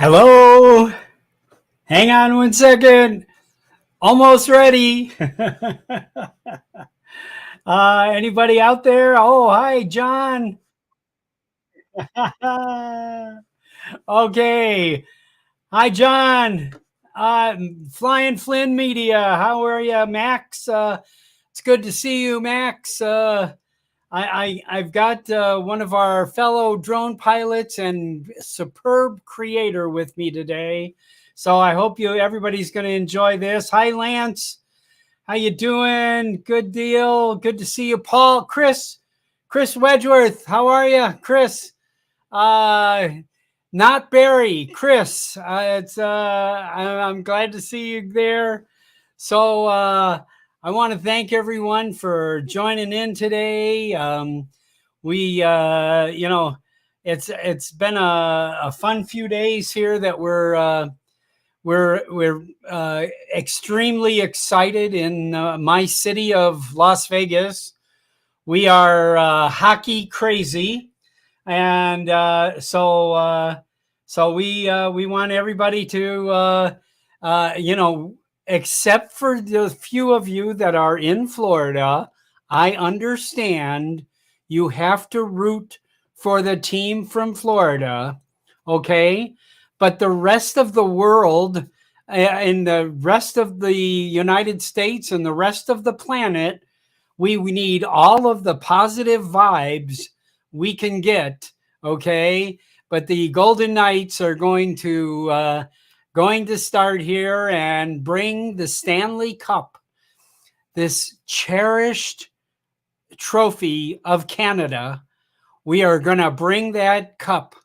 Hello. Hang on one second. Almost ready. Anybody out there? Oh, hi, John. Okay. Hi, John. Uh, Flying Flynn Media. How are you, Max? It's good to see you, Max. I've got one of our fellow drone pilots and superb creator with me today. So I hope everybody's going to enjoy this. Hi, Lance. How you doing? Good deal. Good to see you, Paul. Chris Wedgeworth. How are you, Chris? Uh, Not Barry. Chris. I'm glad to see you there. So I want to thank everyone for joining in today. We it's been a fun few days here that we're extremely excited in my city of Las Vegas. We are hockey crazy, and so we want everybody to you know, except for the few of you that are in Florida. I understand you have to root for the team from Florida, okay? But the rest of the world, and the rest of the United States and the rest of the planet, we need all of the positive vibes we can get, okay? But the Golden Knights are going to start here and bring the Stanley Cup, this cherished trophy of Canada. We are going to bring that cup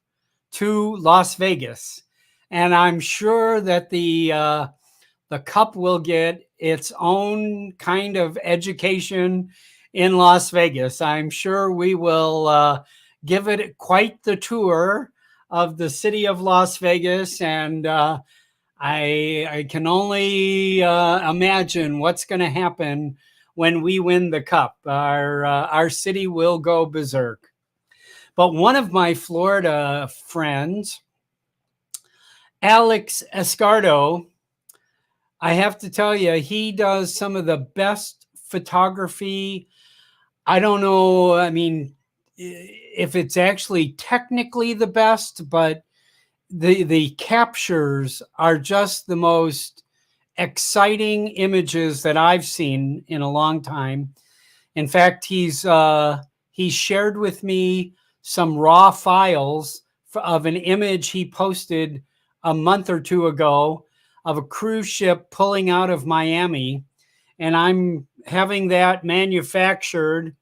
to Las Vegas, and I'm sure that the cup will get its own kind of education in Las Vegas. I'm sure we will give it quite the tour of the city of Las Vegas, and I can only imagine what's going to happen when we win the cup. Our city will go berserk. But one of my Florida friends, Alex Escardo, I have to tell you, he does some of the best photography. I don't know, I mean, if it's actually technically the best, but the captures are just the most exciting images that I've seen in a long time. In fact, he's shared with me some raw files of an image he posted a month or two ago of a cruise ship pulling out of Miami, and I'm having that manufactured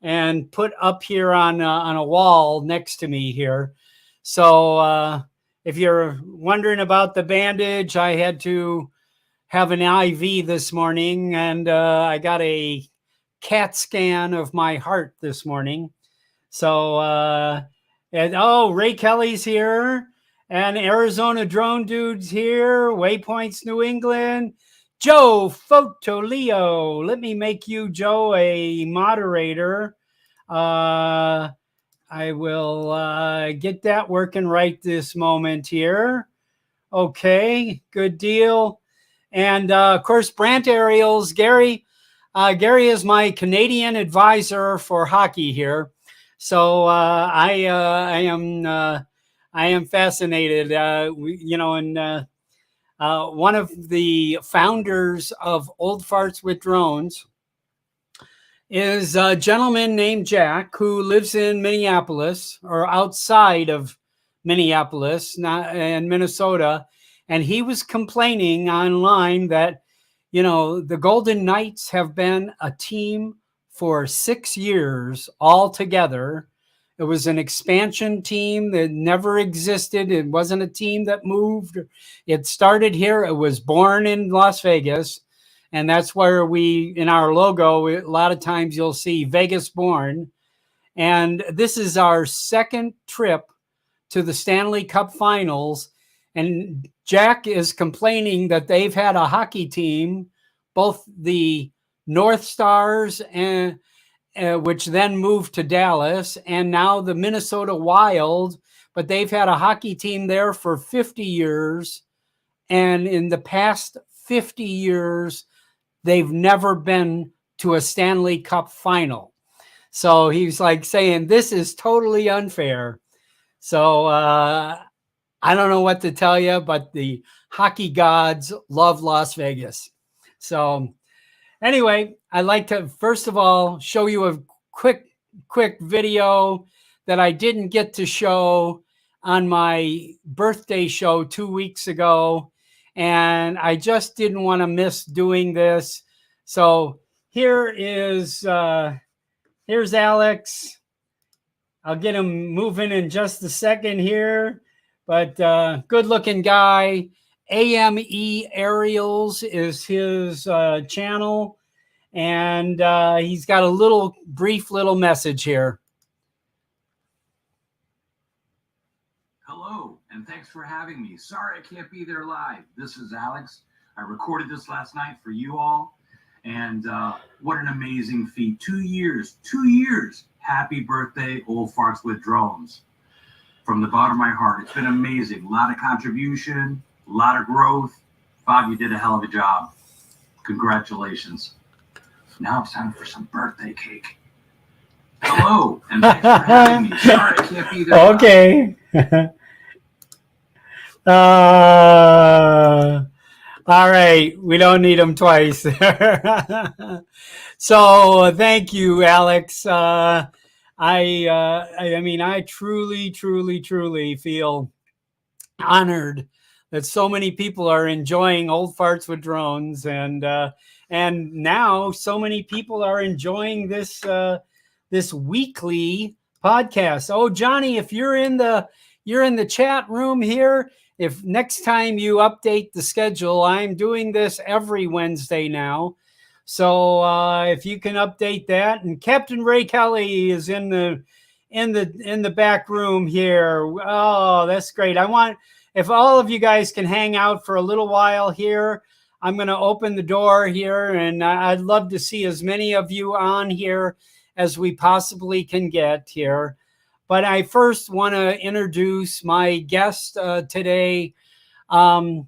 and put up here on a wall next to me here. So if you're wondering about the bandage, I had to have an IV this morning, and I got a CAT scan of my heart this morning. So, and oh, Ray Kelly's here, and Arizona Drone Dude's here, Waypoints New England, Joe Fotoleo. Let me make you, Joe, a moderator. I will get that working right this moment here. Okay, good deal. And of course, Brant Ariels, Gary. Gary is my Canadian advisor for hockey here, so I am fascinated. And one of the founders of Old Farts with Drones is a gentleman named Jack who lives in Minneapolis, or outside of Minneapolis, not in Minnesota. And he was complaining online that, you know, the Golden Knights have been a team for 6 years all together. It was an expansion team that never existed. It wasn't a team that moved. It started here. It was born in Las Vegas. And that's where in our logo, a lot of times you'll see Vegas born. And this is our second trip to the Stanley Cup Finals. And Jack is complaining that they've had a hockey team, both the North Stars, which then moved to Dallas, and now the Minnesota Wild, but they've had a hockey team there for 50 years. And in the past 50 years, they've never been to a Stanley Cup final. So he's like saying, this is totally unfair. So I don't know what to tell you, but the hockey gods love Las Vegas. So anyway, I'd like to first of all show you a quick video that I didn't get to show on my birthday show 2 weeks ago, and I just didn't want to miss doing this. So here's Alex. I'll get him moving in just a second here, but good looking guy. AME Aerials is his channel, and he's got a brief little message here. Hello, and thanks for having me. Sorry I can't be there live. This is Alex. I recorded this last night for you all, and what an amazing feat. 2 years. Happy birthday, Old Farts with Drones. From the bottom of my heart, it's been amazing. A lot of contribution, a lot of growth. Bob, you did a hell of a job. Congratulations. Now it's time for some birthday cake. Hello, and thanks for having me. Sorry I can't be there. Okay. All right, we don't need them twice. So thank you, Alex. I mean, I truly feel honored that so many people are enjoying Old Farts with Drones, and now so many people are enjoying this this weekly podcast. Oh, Johnny, if you're in the chat room here, if next time you update the schedule, I'm doing this every Wednesday now. So if you can update that, and Captain Ray Kelly is in the back room here. Oh, that's great. If all of you guys can hang out for a little while here, I'm going to open the door here, and I'd love to see as many of you on here as we possibly can get here. But I first want to introduce my guest today. I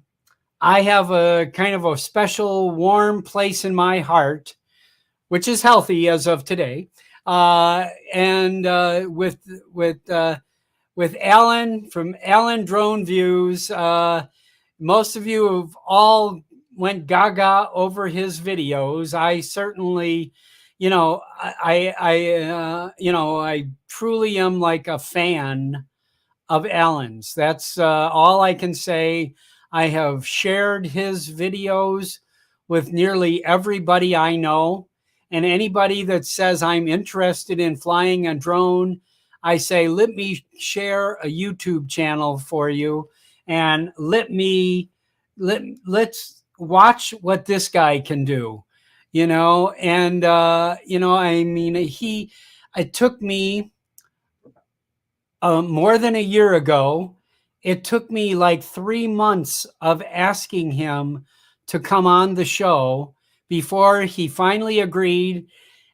have a kind of a special warm place in my heart, which is healthy as of today. And with Alan from Alan Drone Views. Most of you have all went gaga over his videos. I certainly, I truly am like a fan of Alan's. That's all I can say. I have shared his videos with nearly everybody I know, and anybody that says I'm interested in flying a drone, I say, let me share a YouTube channel for you, and let's watch what this guy can do, and I mean, it took me more than a year ago. It took me like 3 months of asking him to come on the show before he finally agreed.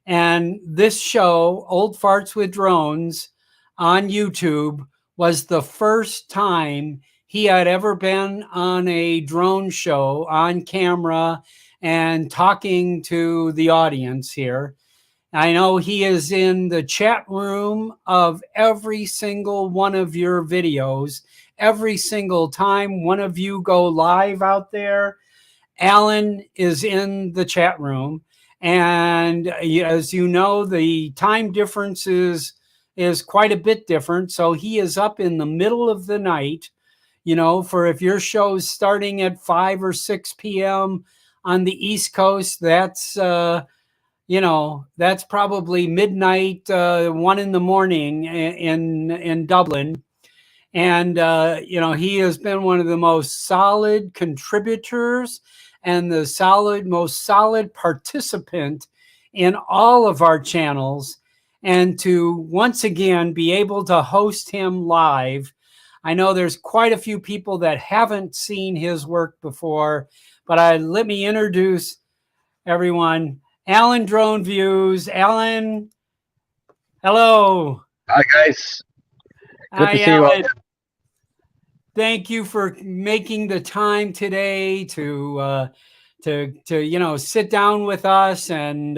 And this show, Old Farts with Drones, on YouTube, was the first time he had ever been on a drone show on camera and talking to the audience here. I know he is in the chat room of every single one of your videos. Every single time one of you go live out there, Alan is in the chat room. And as you know, the time difference is quite a bit different. So he is up in the middle of the night, for if your show's starting at 5 or 6 p.m. on the East Coast, that's probably midnight, 1 in the morning in Dublin. And, he has been one of the most solid contributors and the most solid participant in all of our channels. And to once again be able to host him live, I know there's quite a few people that haven't seen his work before, but let me introduce everyone. Alan Drone Views. Alan, hello. Hi, guys. Good Hi, to see you all. thank you for making the time today to sit down with us and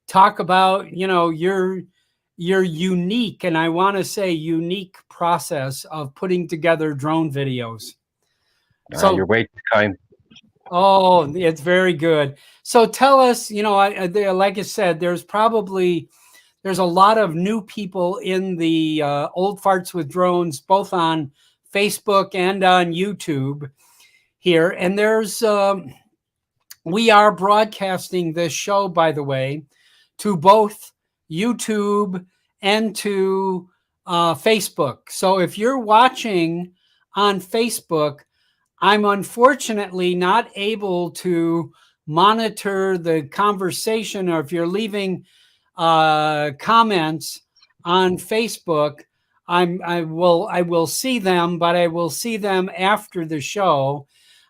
talk about your unique, and I want to say unique, process of putting together drone videos. You're So, way too kind. oh, it's very good. So tell us, like I said, there's a lot of new people in the Old Farts with Drones, both on Facebook and on YouTube here. And we are broadcasting this show, by the way, to both YouTube and to Facebook. So if you're watching on Facebook, I'm unfortunately not able to monitor the conversation, or if you're leaving comments on Facebook, I will see them, but I will see them after the show.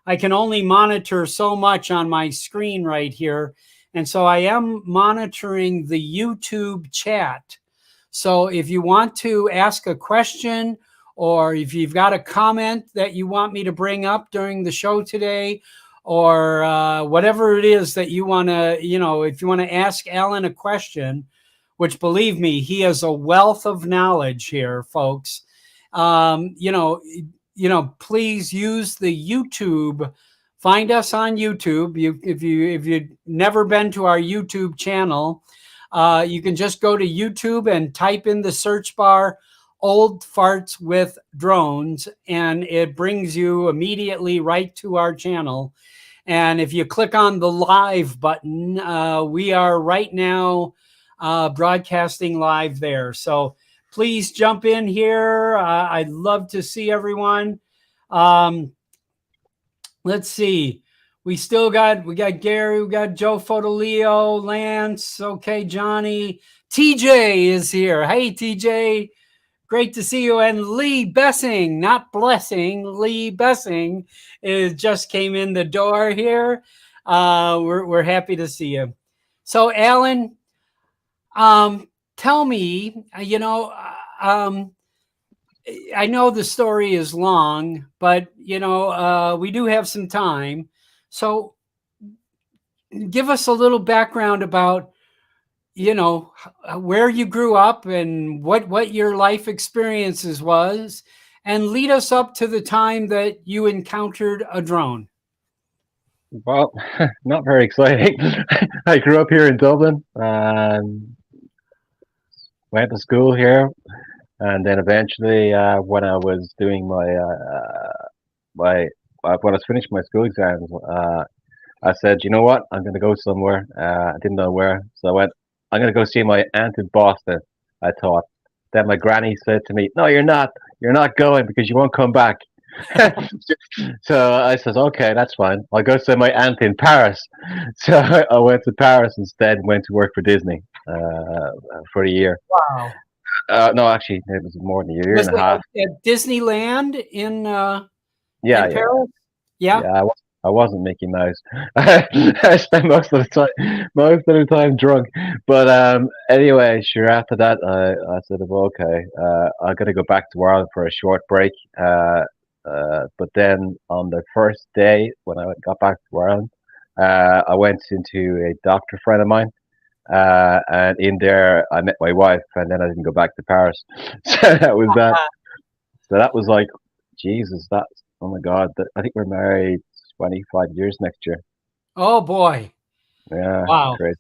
I can only monitor so much on my screen right here, and so I am monitoring the YouTube chat. So if you want to ask a question, or if you've got a comment that you want me to bring up during the show today, or whatever it is that you want to, if you want to ask Alan a question, which believe me, he has a wealth of knowledge here, folks. Um, you know, please use the YouTube. Find us on YouTube. If you've never been to our YouTube channel, you can just go to YouTube and type in the search bar "Old Farts with Drones," and it brings you immediately right to our channel. And if you click on the live button, we are right now broadcasting live there. So please jump in here. I'd love to see everyone. Um, let's see. We got Gary, we got Joe Fotoleo, Lance. Okay, Johnny. TJ is here. Hey, TJ. Great to see you. And Lee Bessing, not Blessing, Lee Bessing just came in the door here. We're happy to see you. So, Alan, tell me, I know the story is long, but we do have some time. So give us a little background about where you grew up and what your life experiences was, and lead us up to the time that you encountered a drone. Well, not very exciting. I grew up here in Dublin, went to school here, and then eventually, when I was doing my when I was finishing my school exams, I said, you know what, I'm going to go somewhere. I didn't know where, so I went. I'm going to go see my aunt in Boston. I thought. Then my granny said to me, "No, you're not. You're not going because you won't come back." So I said, "Okay, that's fine. I'll go see my aunt in Paris." So I went to Paris instead. Went to work for Disney for a year. Wow. No, actually, it was more than a year Was and a it half. at Disneyland in Yeah, yeah, Paris? Yeah. yeah. I wasn't Mickey Mouse. I spent most of the time drunk. But anyway, sure. After that, I said, well, okay, I got to go back to Ireland for a short break. But then on the first day when I got back to Ireland, I went into a doctor friend of mine. And in there, I met my wife, and then I didn't go back to Paris. So that was that. So that was like, Jesus, that's, oh my God. I think we're married 25 years next year. Oh boy. Yeah, Wow. crazy.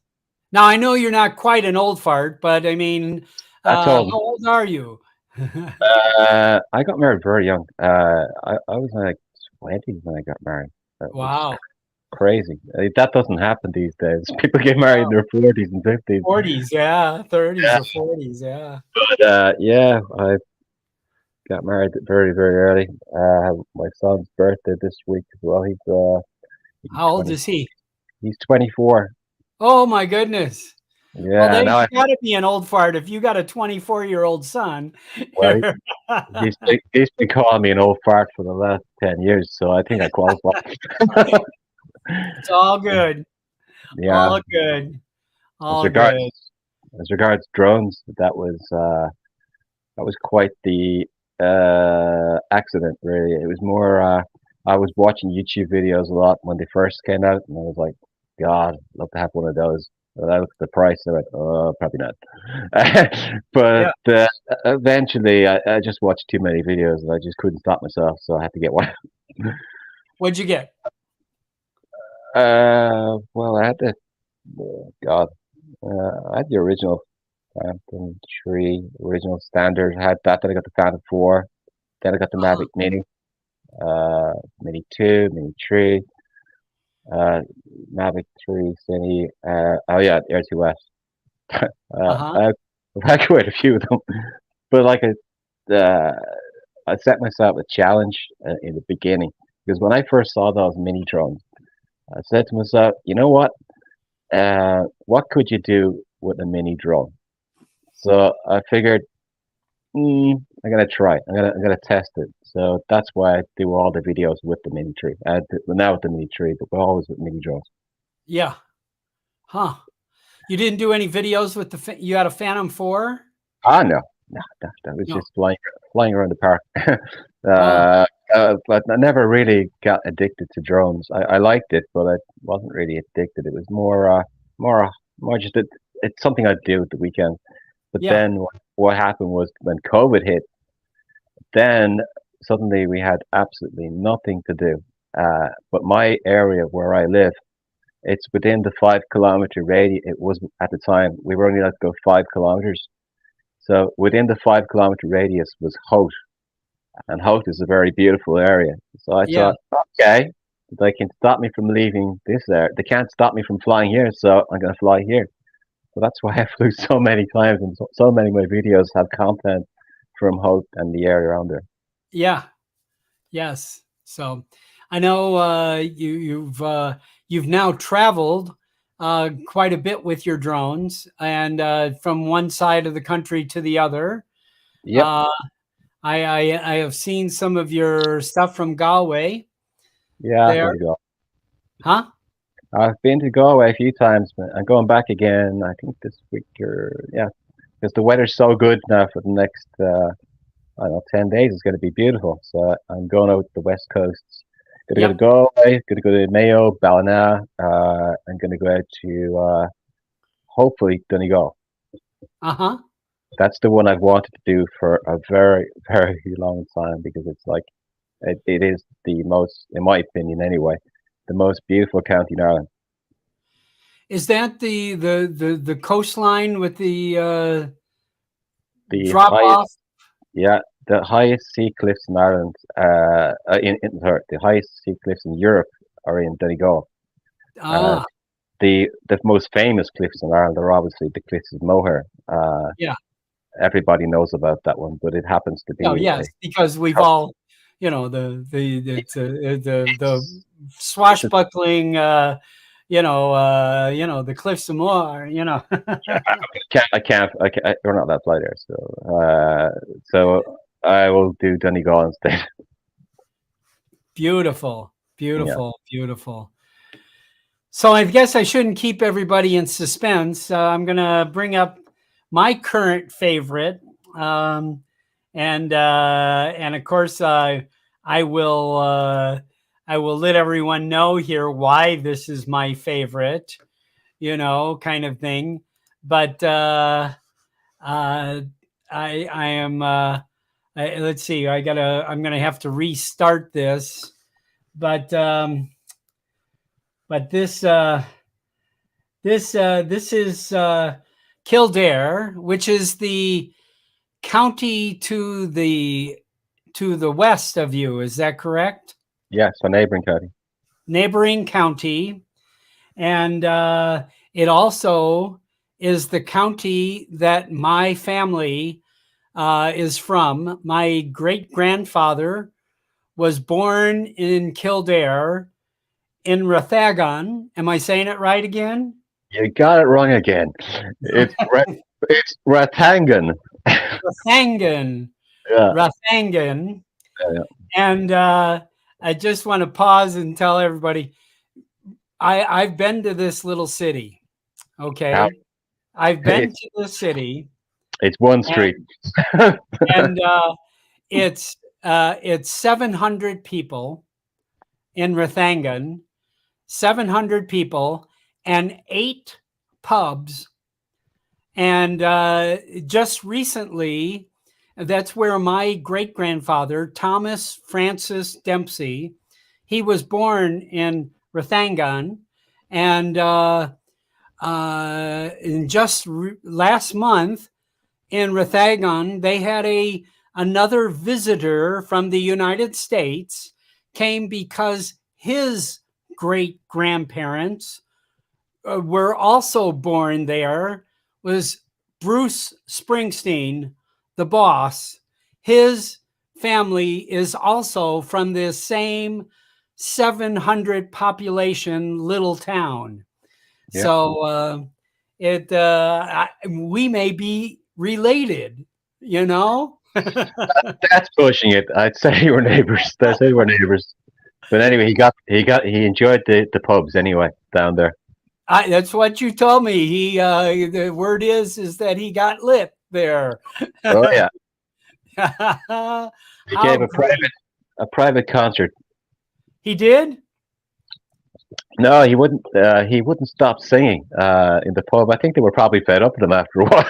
Now I know you're not quite an old fart, but I mean, That's how all. old are you? I got married very young. I was like 20 when I got married. That was Wow. crazy. That doesn't happen these days. People get married in their 40s and 50s. 40s, yeah. 30s Yeah. or 40s, yeah. But yeah, I got married very, very early. My son's birthday this week as well. He's How old 20. is he? He's 24. Oh my goodness. Well, Yeah, they now got to be an old fart if you got a 24-year-old son. well, he's been calling me an old fart for the last 10 years, so I think I qualify. It's all good. Yeah. All good. As All regards good. as regards drones, that was quite the accident, really. It was more, I was watching YouTube videos a lot when they first came out, and I was like, God, I'd love to have one of those. And I looked at the price, and I went, oh, probably not. But Yeah. eventually, I just watched too many videos, and I just couldn't stop myself, so I had to get one. What'd you get? Well, I had the, God, I had the original Phantom 3, original standard. I had that, then I got the Phantom 4, then I got the Uh-huh. Mavic Mini, Mini 2, Mini 3, uh, Mavic 3, Cine, oh yeah, Air 2S. Uh-huh. I've had quite a few of them, but like I set myself a challenge in the beginning because when I first saw those mini drones, I said to myself, you know what could you do with a mini drone? So I figured, I'm gonna try. I'm gonna test it. So that's why I do all the videos with the mini tree. Well, now with the mini tree, but we're always with mini drones. Yeah. Huh. You didn't do any videos with you had a Phantom 4? Ah, no, no, that was No. just flying around the park. Oh, But I never really got addicted to drones. I liked it, but I wasn't really addicted. It was more, more just it's something I'd do at the weekend. But yeah. then what happened was when COVID hit, then suddenly we had absolutely nothing to do. But my area where I live, it's within the 5 kilometer radius. It was at the time we were only allowed to go 5 kilometers. So within the 5 kilometer radius was Hout, and Hout is a very beautiful area. So I Yeah. thought, okay, they can stop me from leaving this area. They can't stop me from flying here, so I'm going to fly here. So that's why I flew so many times, and so many of my videos have content from Hout and the area around there. Yeah. Yes. So I know you've now traveled quite a bit with your drones, and from one side of the country to the other. Yep, Uh, I have seen some of your stuff from Galway yeah, I've been there, to go. huh? I've been to Galway a few times, but I'm going back again. I think this week or yeah, because the weather's so good now for the next I don't know 10 days. It's going to be beautiful. So I'm going out the west coast. Gonna go to Yep. Galway. Gonna go to Mayo, Ballina. I'm gonna go out to hopefully Donegal. Uh-huh. That's the one I've wanted to do for a very very long time because it's like it is the most, in my opinion anyway, the most beautiful county in Ireland. Is that the coastline with the The drop highest, off? yeah, the highest sea cliffs in Ireland, sorry, the highest sea cliffs in Europe are in Donegal. Uh, Ah, the most famous cliffs in Ireland are obviously the cliffs of Moher. yeah. Everybody knows about that one, but it happens to Oh, be yes, because we've a, all, the it's it's a swashbuckling, the Cliffs of Moher. we're not that fly there, so I will do Donegal instead. Beautiful, Yeah, beautiful, beautiful. So I guess I shouldn't keep everybody in suspense. I'm going to bring up my current favorite, um, and of course I will I will let everyone know here why this is my favorite, kind of thing. But uh, I am. Let's see. I'm gonna have to restart this, but but this is Kildare, which is the county to the west of you. Is that correct? yeah, so neighboring county. Neighboring county, and it also is the county that my family is from. My great grandfather was born in Kildare in Rathagon. Am I saying it right again? You got it wrong again. It's it's Ratangan. Rathangan. Yeah, Rathangan. yeah, And I just want to pause and tell everybody I've been to this little city. yeah. Okay. I've been to the city, It's one and street. and it's It's 700 people in Rathangan, 700 people, and 8 pubs. And just recently, that's where my great grandfather, Thomas Francis Dempsey, he was born in Rathangan. And just last month in Rathangan, they had another visitor from the United States came because his great grandparents were also born there. Was Bruce Springsteen, the boss. His family is also from this same 700 population little town. Yeah. So we may be related, you know. That's pushing it. I'd say you were neighbors. I'd say we're neighbors. But anyway, he enjoyed the pubs anyway down there. That's what you told me. The word is that he got lit there. Oh yeah, he How gave a great. private concert. He did? No, he wouldn't. He wouldn't stop singing in the pub. I think they were probably fed up with him after a while.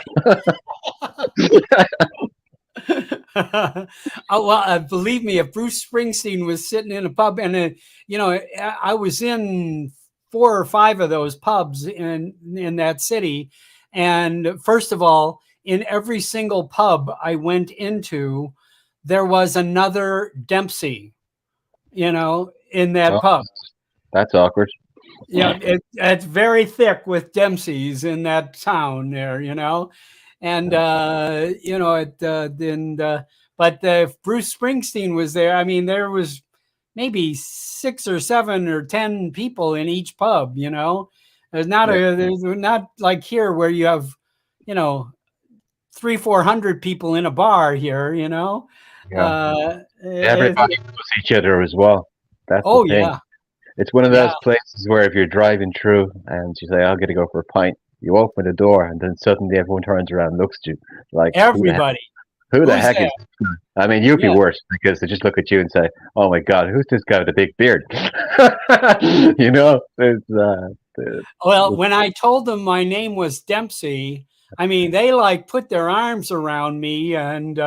Oh, well, believe me, if Bruce Springsteen was sitting in a pub, and I was in 4 or 5 of those pubs in that city, and first of all, in every single pub I went into, there was another Dempsey, in that Oh, pub. that's awkward. Yeah, it's very thick with Dempsey's in that town there, and but if Bruce Springsteen was there, I mean, there was maybe 6 or 7 or 10 people in each pub. There's not like here where you have 300-400 people in a bar here. Yeah, It, everybody knows each other as well. That's the oh thing. yeah, It's one of yeah, those places where if you're driving through and you say, "I'm going to go for a pint," you open the door and then suddenly everyone turns around and looks at you like, everybody. who the Who's heck is that? this guy?" I mean, you'd be Yeah. worse because they just look at you and say, "Oh my God, who's this guy with the big beard?" It's, Well, when I told them my name was Dempsey, I mean, they like put their arms around me and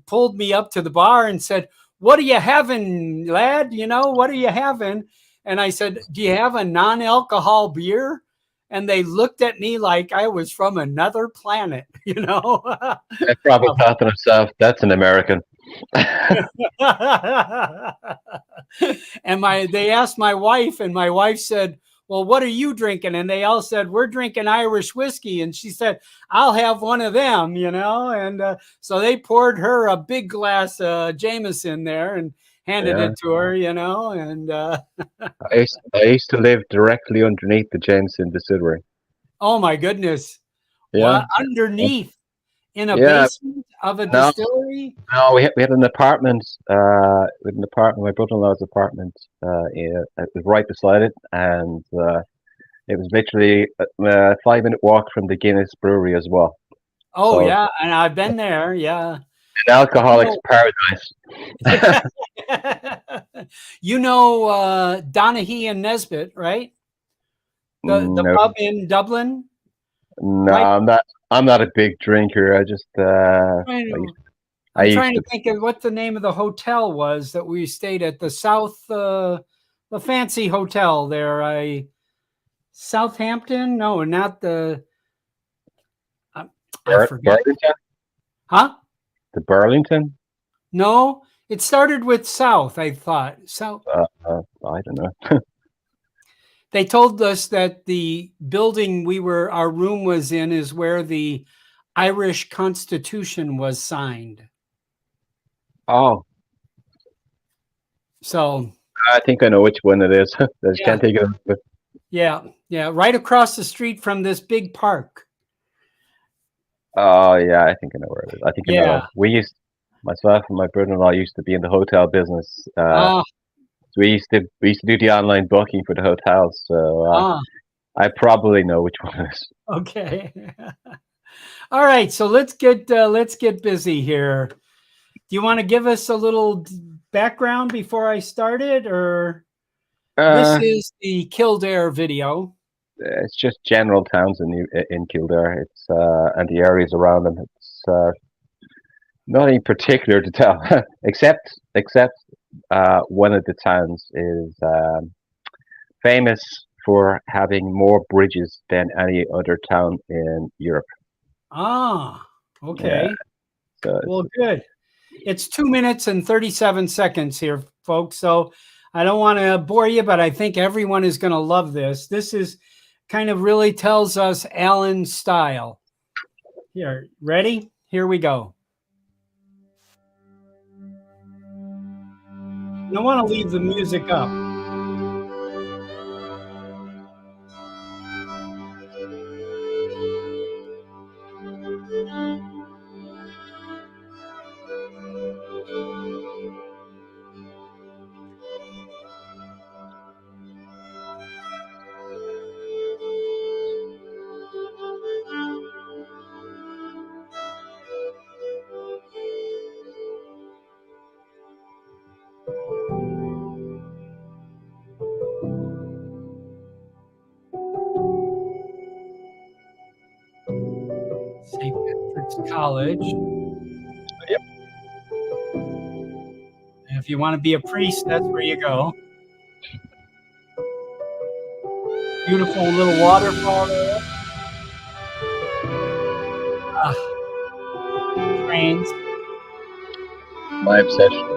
pulled me up to the bar and said, "What are you having, lad? What are you having?" And I said, "Do you have a non-alcohol beer?" And they looked at me like I was from another planet, I probably thought to myself, "That's an American." And they asked my wife, and my wife said, "Well, what are you drinking?" And they all said, "We're drinking Irish whiskey." And she said, "I'll have one of them," and so they poured her a big glass Jameson there and handed Yeah, it to her, and I used to live directly underneath the Jameson distillery. oh my goodness, Yeah, what, underneath in a yeah. basement of a No, distillery? no, we had an apartment. With an apartment, my brother-in-law's apartment. It was right beside it, and it was literally a 5-minute walk from the Guinness Brewery as well. Oh So yeah, and I've been there, yeah. an alcoholic's You paradise. know, Donaghy and Nesbitt, right? The No, pub in Dublin, no, right? I'm not a big drinker. I just I I used, know. I I'm used trying to to. think of what the name of the hotel was that we stayed at. The fancy hotel there. Southampton? No, not the. I forget. Burlington, Huh? the Burlington. No, it started with South. I thought so. I don't know. They told us that the building our room was in is where the Irish Constitution was signed. Oh, So I think I know which one it is. I just yeah, can't think of it. But, yeah, right across the street from this big park. oh yeah, I think I know where it is. I think I know. Yeah. Myself and my brother-in-law used to be in the hotel business. Ah, So we used to do the online booking for the hotels. So ah, I probably know which one it is. okay. All right, so let's get busy here. Do you want to give us a little background before I started, or this Uh, is the Kildare video? it's just general towns in Kildare. It's and the areas around them. It's nothing particular to tell, except one of the towns is famous for having more bridges than any other town in Europe. Ah, Yeah, okay. so Well, good. It's 2 minutes and 37 seconds here, folks. So I don't want to bore you, but I think everyone is going to love this. This is kind of really tells us Alan's style. Here, ready? Here we go. I don't want to leave the music up. St. Patrick's College. yep. And if you want to be a priest, that's where you go. Beautiful little waterfall there. Trains. My obsession.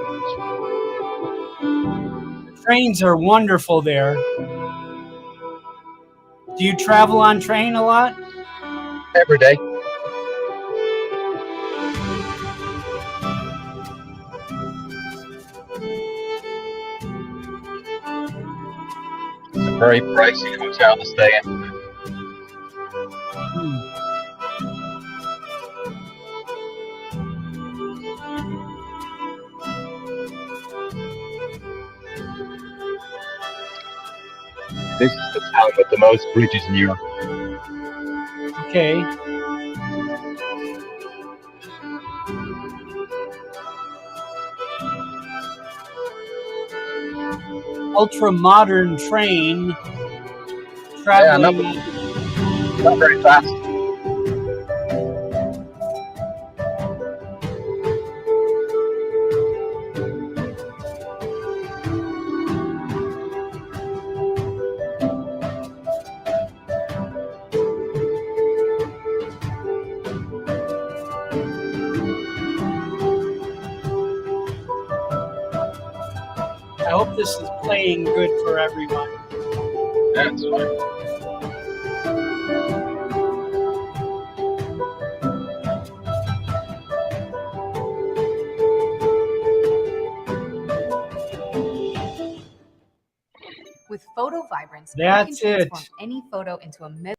Trains are wonderful there. Do you travel on train a lot? Every day. It's a very pricey hotel to stay in. This is the town with the most bridges in Europe. Okay. Ultra modern train traveling. Yeah, not very fast. I hope this is playing good for everyone. That's fine. With Photo Vibrance, That's you can it. transform any photo into a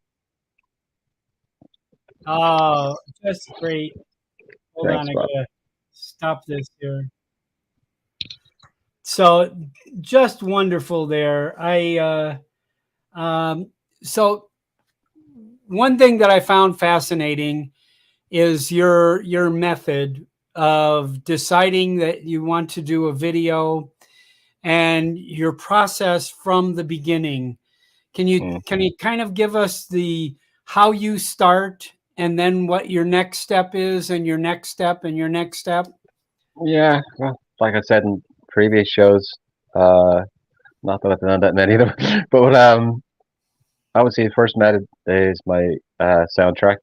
Oh, just great. Hold Thanks, on, I Bob. gotta stop this here. So just wonderful there. So one thing that I found fascinating is your method of deciding that you want to do a video and your process from the beginning. Can you kind of give us the how you start and then what your next step is and your next step and your next step? Yeah, well, like I said in previous shows, not that I've done that many of them, but obviously the first method is my soundtrack.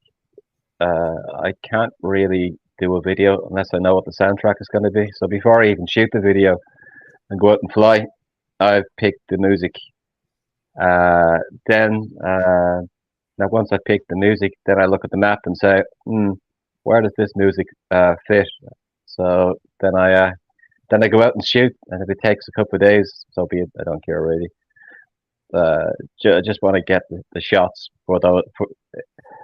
I can't really do a video unless I know what the soundtrack is going to be. So before I even shoot the video and go out and fly, I've picked the music. Then now once I pick the music, then I look at the map and say, where does this music fit? So then I go out and shoot, and if it takes a couple of days, so be it. I don't care really. I just want to get the shots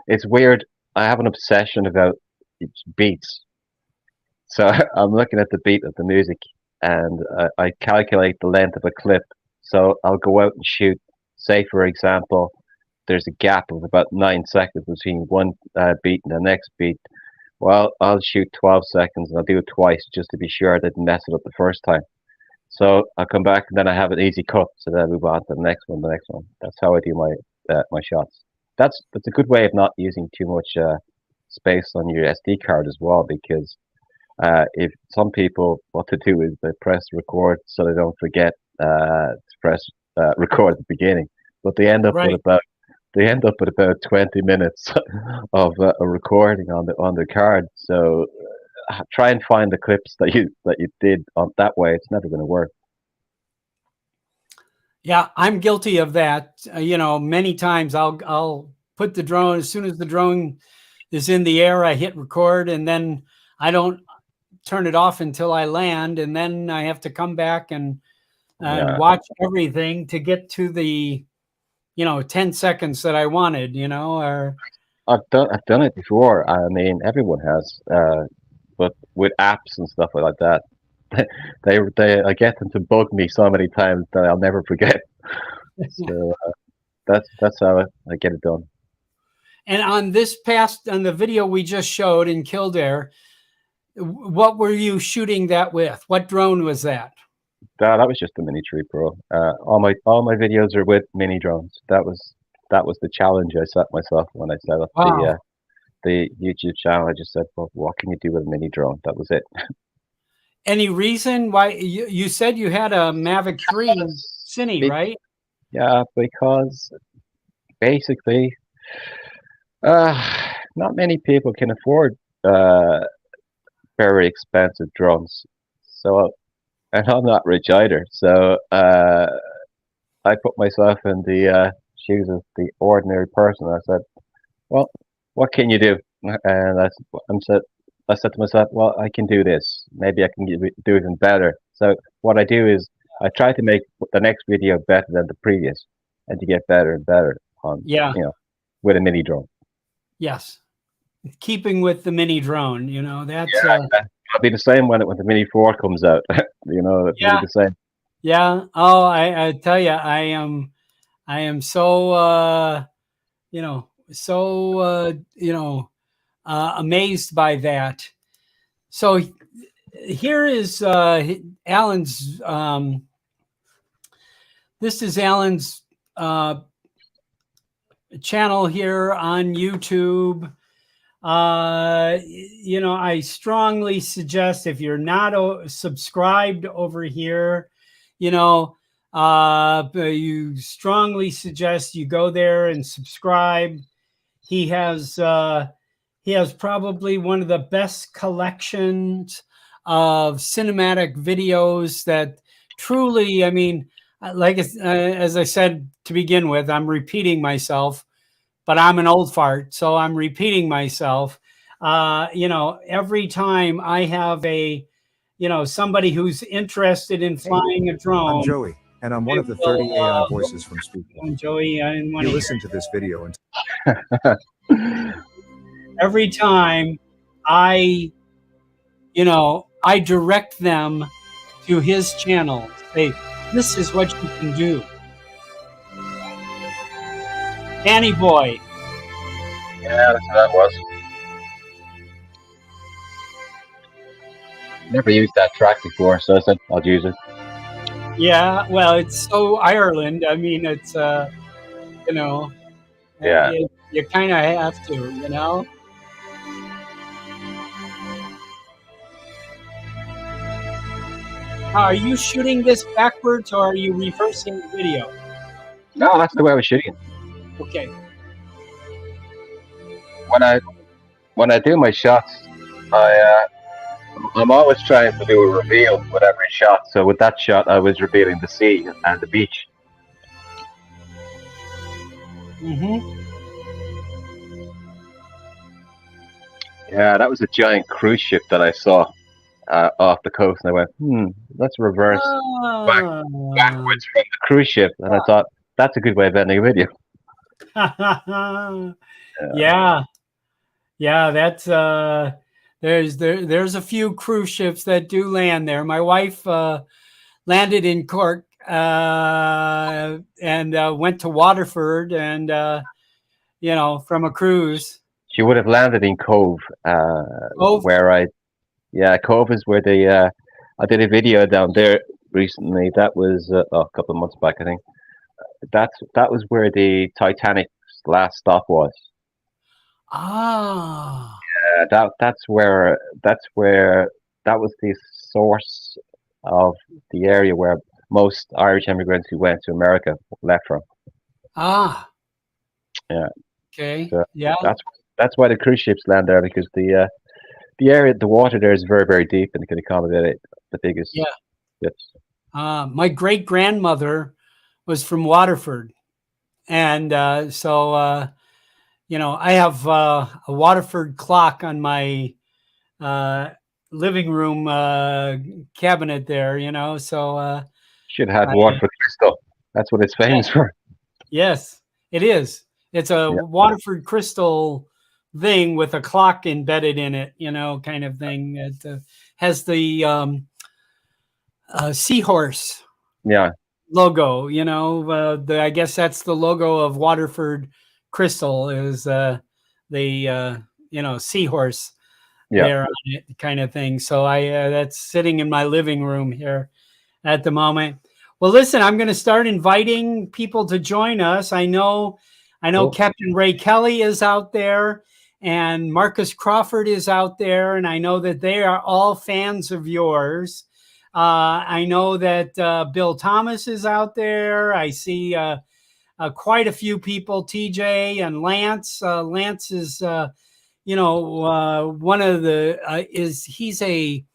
it's weird. I have an obsession about beats. So I'm looking at the beat of the music, and I calculate the length of a clip. So I'll go out and shoot. Say, for example, there's a gap of about 9 seconds between one beat and the next beat. well, I'll shoot 12 seconds and I'll do it twice just to be sure I didn't mess it up the first time. So I come back and then I have an easy cut. So then I move on to the next one, the next one. That's how I do my shots. That's a good way of not using too much space on your SD card as well, because if some people, what to do is they press record so they don't forget to press record at the beginning, but Right. they end up with about 20 minutes of a recording on the card. So try and find the clips that you did on that way. It's never going to work. Yeah, I'm guilty of that. Many times I'll put the drone, as soon as the drone is in the air, I hit record, and then I don't turn it off until I land, and then I have to come back and Yeah, watch everything to get to the 10 seconds that I wanted, or I've done it before. I mean, everyone has, but with apps and stuff like that, they I get them to bug me so many times that I'll never forget. So that's how I get it done. and on the video we just showed in Kildare, what were you shooting that with? What drone was that? That was just the Mini 3 Pro. All my videos are with mini drones. That was the challenge I set myself when I set up Wow. the YouTube channel. I just said, well, what can you do with a mini drone? That was it. Any reason why you said you had a Mavic 3 Cine, Be- right? Yeah, because basically, not many people can afford very expensive drones. So, and I'm not rich either. So, I put myself in the shoes of the ordinary person. I said, well, what can you do? And I said to myself, well, I can do this. Maybe I can do even better. So what I do is I try to make the next video better than the previous, and to get better and better on, Yeah. with a mini drone. Yes. Keeping with the mini drone, that's It'll be the same when the Mini 4 comes out. It'll be the same. yeah. Oh, I tell you, I am so amazed by that. So here is Alan's. This is Alan's channel here on YouTube. I strongly suggest, if you're not subscribed over here, you strongly suggest you go there and subscribe. He has probably one of the best collections of cinematic videos that truly, I mean, as I said to begin with, I'm repeating myself, but I'm an old fart, so I'm repeating myself. Every time I have somebody who's interested in flying a drone. I'm Joey, and I'm one of the 30 AI voices from Speakpipe. I'm Joey. I didn't want You to listen to this video and every time I direct them to his channel. Say, this is what you can do. Danny Boy. Yeah, that's what that was. Never used that track before, so I said I'll use it. Yeah, well, it's so Ireland. I mean, it's Yeah. you kind of have to. Now, are you shooting this backwards or are you reversing the video? No, that's the way I was shooting. Okay. When I do my shots, I'm always trying to do a reveal with every shot. So with that shot, I was revealing the sea and the beach. Yeah, that was a giant cruise ship that I saw off the coast, and I went, let's reverse backwards from the cruise ship. And I thought, that's a good way of ending a video. Yeah, that's there's a few cruise ships that do land there. My wife landed in Cork and went to Waterford, and from a cruise. She would have landed in Cove, Oh, where Cove is where I did a video down there recently. That was a couple of months back, I think. That was where the Titanic's last stop was. ah, That's where that was the source of the area where most Irish immigrants who went to America left from. ah. Yeah, Okay. so Yeah. that's why the cruise ships land there, because the water there is very, very deep and it can accommodate the biggest Yeah. ships. My great grandmother was from Waterford, and I have a Waterford clock on my uh, living room cabinet there. Should have had I, water for crystal. That's what it's yeah, famous for. yes, it is. It's a Yeah, Waterford crystal thing with a clock embedded in it, kind of thing. It has the seahorse yeah, logo. I guess that's the logo of Waterford Crystal is the seahorse yeah. there on it, kind of thing. So I that's sitting in my living room here at the moment. Well, listen, I'm going to start inviting people to join us. I know Cool. Captain Ray Kelly is out there and Marcus Crawford is out there, and I know that they are all fans of yours. I know that Bill Thomas is out there. I see quite a few people, TJ and Lance. Lance is, one of he's a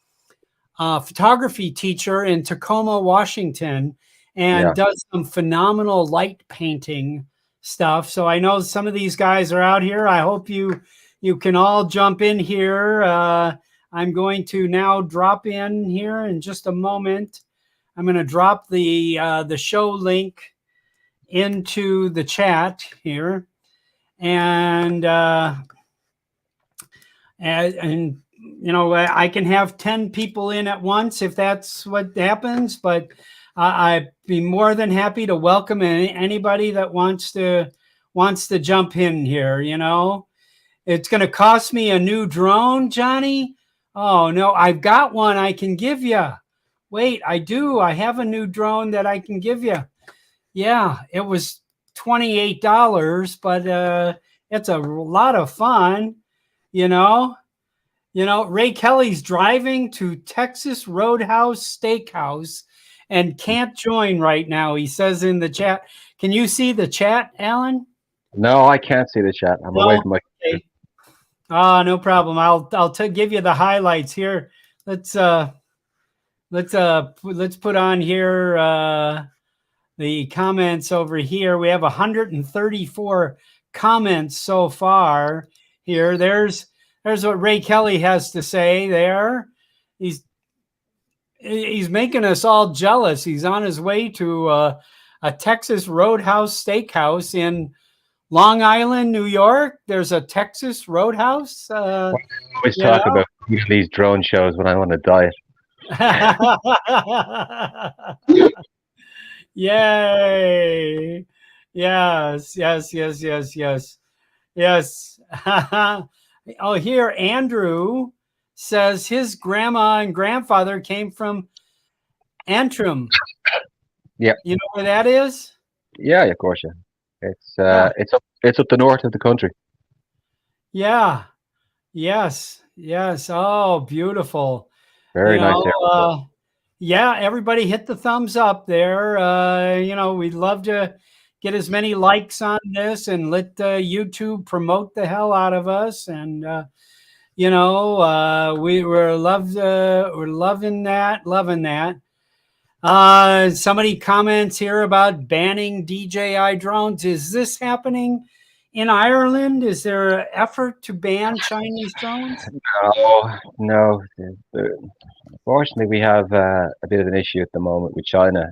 photography teacher in Tacoma, Washington, and Yeah. does some phenomenal light painting stuff. So I know some of these guys are out here. I hope you can all jump in here. I'm going to now drop in here in just a moment. I'm going to drop the show link into the chat here, and I can have 10 people in at once if that's what happens, but I'd be more than happy to welcome anybody that wants to jump in here. It's going to cost me a new drone, Johnny. Oh no, I've got one I can give you. Wait, I do. I have a new drone that I can give you. Yeah, it was $28, but it's a lot of fun. You know, Ray Kelly's driving to Texas Roadhouse Steakhouse and can't join right now. He says in the chat. Can you see the chat, Alan? No, I can't see the chat. I'm away No. from my computer. Okay. No problem. I'll give you the highlights here. Let's put on here the comments over here. We have 134 comments so far here. There's what Ray Kelly has to say there. He's making us all jealous. He's on his way to a Texas Roadhouse Steakhouse in Long Island, New York. There's a Texas Roadhouse. I always talk about these drone shows when I'm on a diet. Yay. Yes. Oh, here, Andrew says his grandma and grandfather came from Antrim. Yeah. You know where that is? Yeah, of course, yeah. Yeah. It's up the north of the country. Yeah. Yes. Oh, beautiful. Very nice area. Yeah, everybody hit the thumbs up there. We'd love to get as many likes on this and let YouTube promote the hell out of us. And we're loving that. Somebody comments here about banning DJI drones. Is this happening in Ireland? Is there an effort to ban Chinese drones? No. Unfortunately, we have a bit of an issue at the moment with China,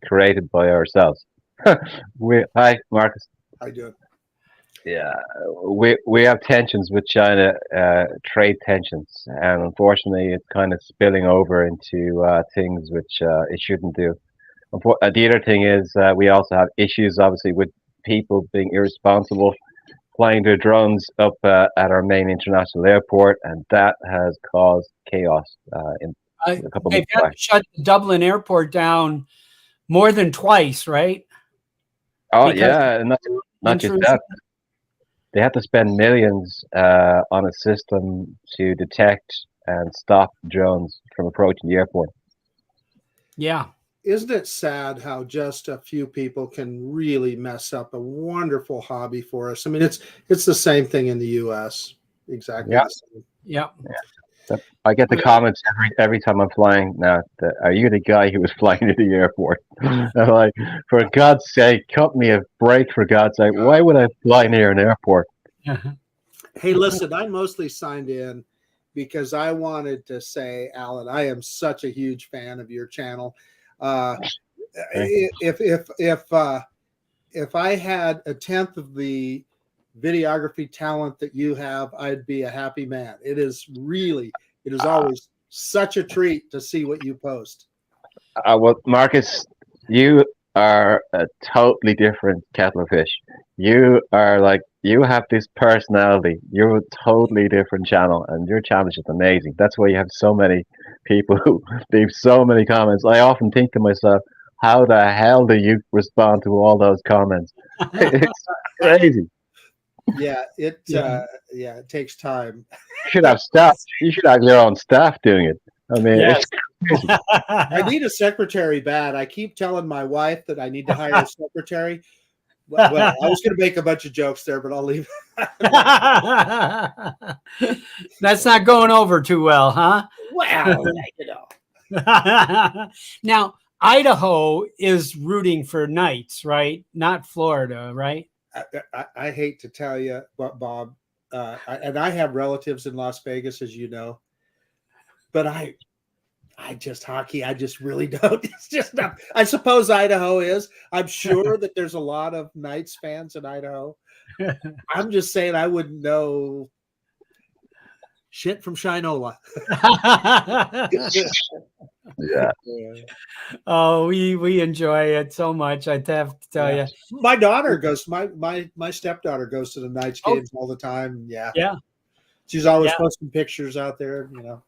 created by ourselves. Hi, Marcus. I do. Yeah, we have tensions with China, trade tensions, and unfortunately, it's kind of spilling over into things which it shouldn't do. The other thing is we also have issues, obviously, with people being irresponsible flying their drones up at our main international airport, and that has caused chaos in a couple of They've months had back. to shut the Dublin airport down more than twice, right? Oh Because yeah, and not just intrusion. that. They had to spend millions on a system to detect and stop drones from approaching the airport. Yeah. Isn't it sad how just a few people can really mess up a wonderful hobby for us? I mean, it's the same thing in the U.S. Exactly Yeah. the same. Yeah. I get the comments every time I'm flying now. Are you the guy who was flying to the airport? I'm like, for God's sake, cut me a break. For God's sake, why would I fly near an airport? Hey, listen, I mostly signed in because I wanted to say, Alan, I am such a huge fan of your channel. If I had a tenth of the videography talent that you have, I'd be a happy man. It is always such a treat to see what you post. Well, Marcus, you are a totally different kettle of fish. You have this personality. You're a totally different channel, and your channel is just amazing. That's why you have so many people who leave so many comments. I often think to myself, how the hell do you respond to all those comments? It's crazy. Yeah, it takes time. You should have staff. You should have your own staff doing it. I mean, Yes. it's crazy. I need a secretary bad. I keep telling my wife that I need to hire a secretary. Well, I was going to make a bunch of jokes there, but I'll leave. That's not going over too well, huh? Well, you know. Now, Idaho is rooting for Knights, right? Not Florida, right? I hate to tell you, but Bob, and I have relatives in Las Vegas, as you know, but I just really don't. It's just not. I suppose Idaho is. I'm sure that there's a lot of Knights fans in Idaho. I'm just saying I wouldn't know shit from Shinola. Yeah. Oh, we enjoy it so much. I have to tell you. My daughter goes. My stepdaughter goes to the Knights games all the time. Yeah. Yeah. She's always posting pictures out there. You know.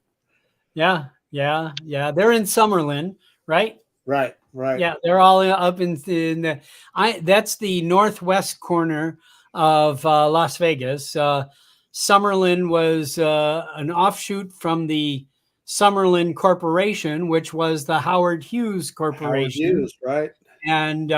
Yeah. They're in Summerlin, right? Right. Yeah, they're all up in the. That's the northwest corner of Las Vegas. Summerlin was an offshoot from the Summerlin Corporation, which was the Howard Hughes Corporation. Howard Hughes, right? And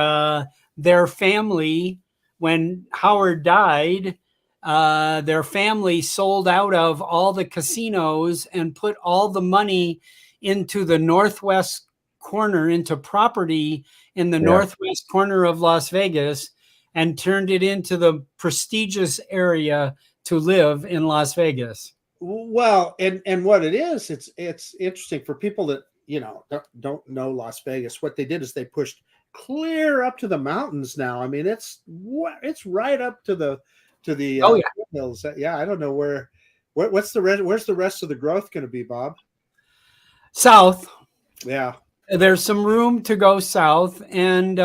their family, when Howard died, their family sold out of all the casinos and put all the money into the northwest corner, into property in the northwest corner of Las Vegas, and turned it into the prestigious area to live in Las Vegas. Well, and what it is, it's interesting for people that don't know Las Vegas. What they did is they pushed clear up to the mountains now. I mean, it's right up to the hills. Yeah, I don't know what's the rest. Where's the rest of the growth going to be, Bob? South. Yeah, there's some room to go south, and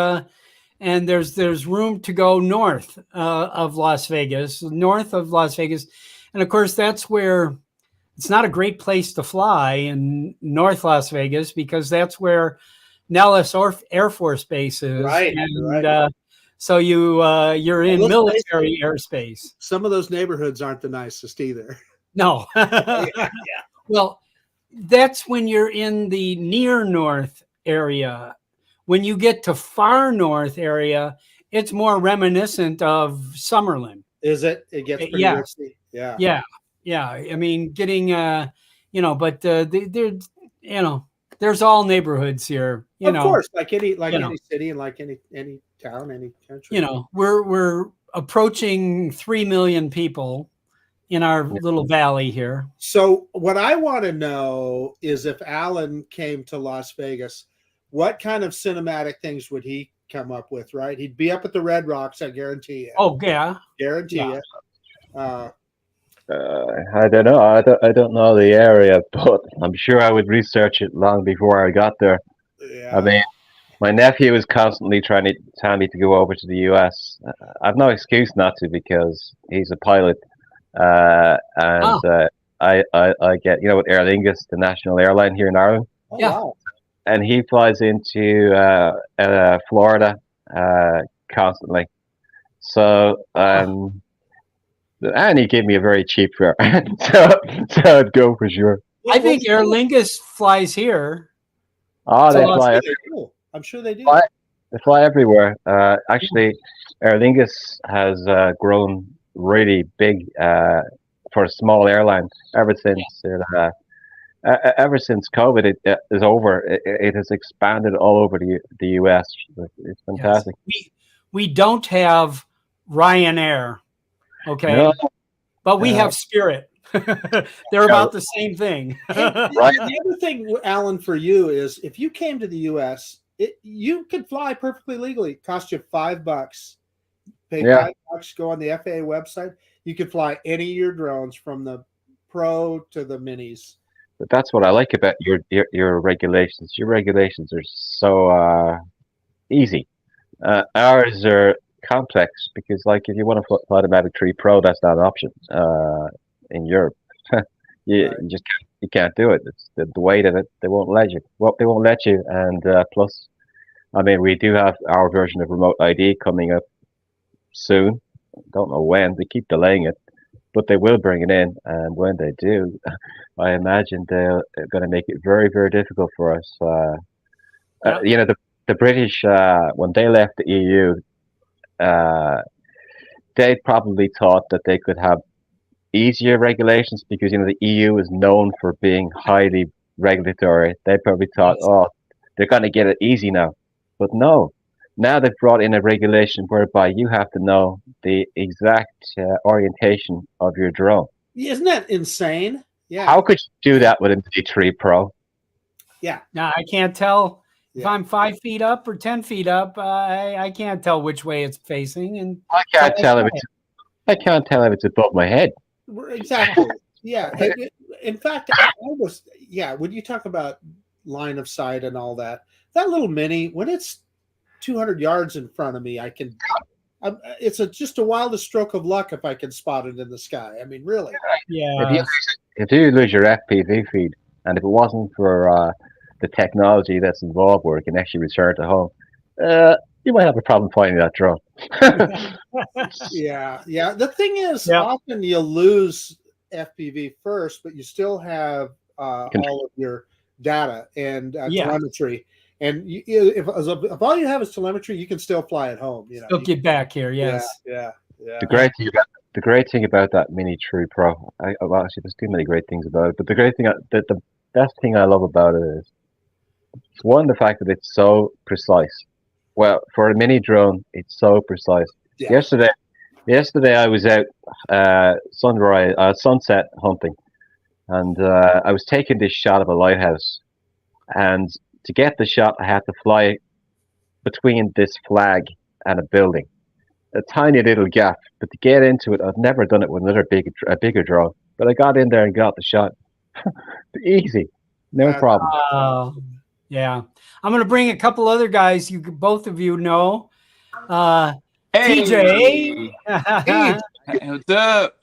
there's room to go north of Las Vegas, and of course that's where it's not a great place to fly in North Las Vegas, because that's where Nellis Air Force Base is, right. So you're in military airspace. Some of those neighborhoods aren't the nicest either. No. Well, that's when you're in the near north area. When you get to far north area, it's more reminiscent of Summerlin. Is it? It gets pretty risky. Yeah. I mean, getting but there's all neighborhoods here. Of course, like any city and like any town, any country. We're approaching 3 million people in our little valley here. So what I want to know is, if Alan came to Las Vegas, what kind of cinematic things would he come up with? Right, he'd be up at the Red Rocks, I guarantee you. Oh yeah, guarantee you. I don't know. I don't know the area, but I'm sure I would research it long before I got there. Yeah. I mean, My nephew is constantly trying to tell me to go over to the US. I've no excuse not to because he's a pilot, and Ah, I get with Aer Lingus, the national airline here in Ireland, Oh, yeah. wow. and he flies into Florida constantly. So and he gave me a very cheap fare, so I'd go for sure. I think Aer Lingus flies here. Oh, So they Las fly. They do. I'm sure they do. Fly, they fly everywhere. Actually, Aer Lingus has grown really big for a small airline ever since COVID is over. It has expanded all over the US. It's Yes. fantastic. We don't have Ryanair, okay, No, but we have Spirit. They're about the same thing. Right. The other thing, Alan, for you is if you came to the U.S., you could fly perfectly legally. It cost you $5. Pay Yeah. $5. Go on the FAA website. You could fly any of your drones from the Pro to the Minis. But that's what I like about your regulations. Your regulations are so easy. Ours are complex because, like, if you want to fly the Mavic 3 Pro, that's not an option in Europe. You just you can't do it. It's the weight of it. They won't let you. Well, they won't let you. And plus, I mean, we do have our version of remote ID coming up soon. Don't know when. They keep delaying it, but they will bring it in. And when they do, I imagine they're going to make it very, very difficult for us. Yeah. The British when they left the EU, they probably thought that they could have easier regulations because the EU is known for being highly regulatory. They probably thought, oh, they're going to get it easy now, but no. Now they've brought in a regulation whereby you have to know the exact orientation of your drone. Isn't that insane? Yeah. How could you do that with a D3 Pro? Yeah. Now I can't tell if Yeah. I'm 5 feet up or 10 feet up. I can't tell which way it's facing, and I can't tell if it's above my head. Exactly. Yeah. In fact, I was, when you talk about line of sight and all that little Mini, when it's 200 yards in front of me, it's just a wildest stroke of luck if I can spot it in the sky. I mean, really. yeah, If you lose your FPV feed, and if it wasn't for the technology that's involved where it can actually return to home, you might have a problem finding that drone. Yeah. The thing is, Yep. often you lose FPV first, but you still have all of your data and Yeah. telemetry. And if all you have is telemetry, you can still fly at home. They'll get back here. Yes. Yeah. The great thing about that Mini True Pro, well, actually, there's too many great things about it. But the best thing I love about it is, one, the fact that it's so precise. Well, for a mini drone, it's so precise. Yeah. Yesterday I was out sunset hunting, and I was taking this shot of a lighthouse. And to get the shot, I had to fly between this flag and a building, a tiny little gap. But to get into it, I've never done it with a bigger drone. But I got in there and got the shot. Easy, no problem. Yeah. I'm going to bring a couple other guys both of you know. TJ. Hey, what's up?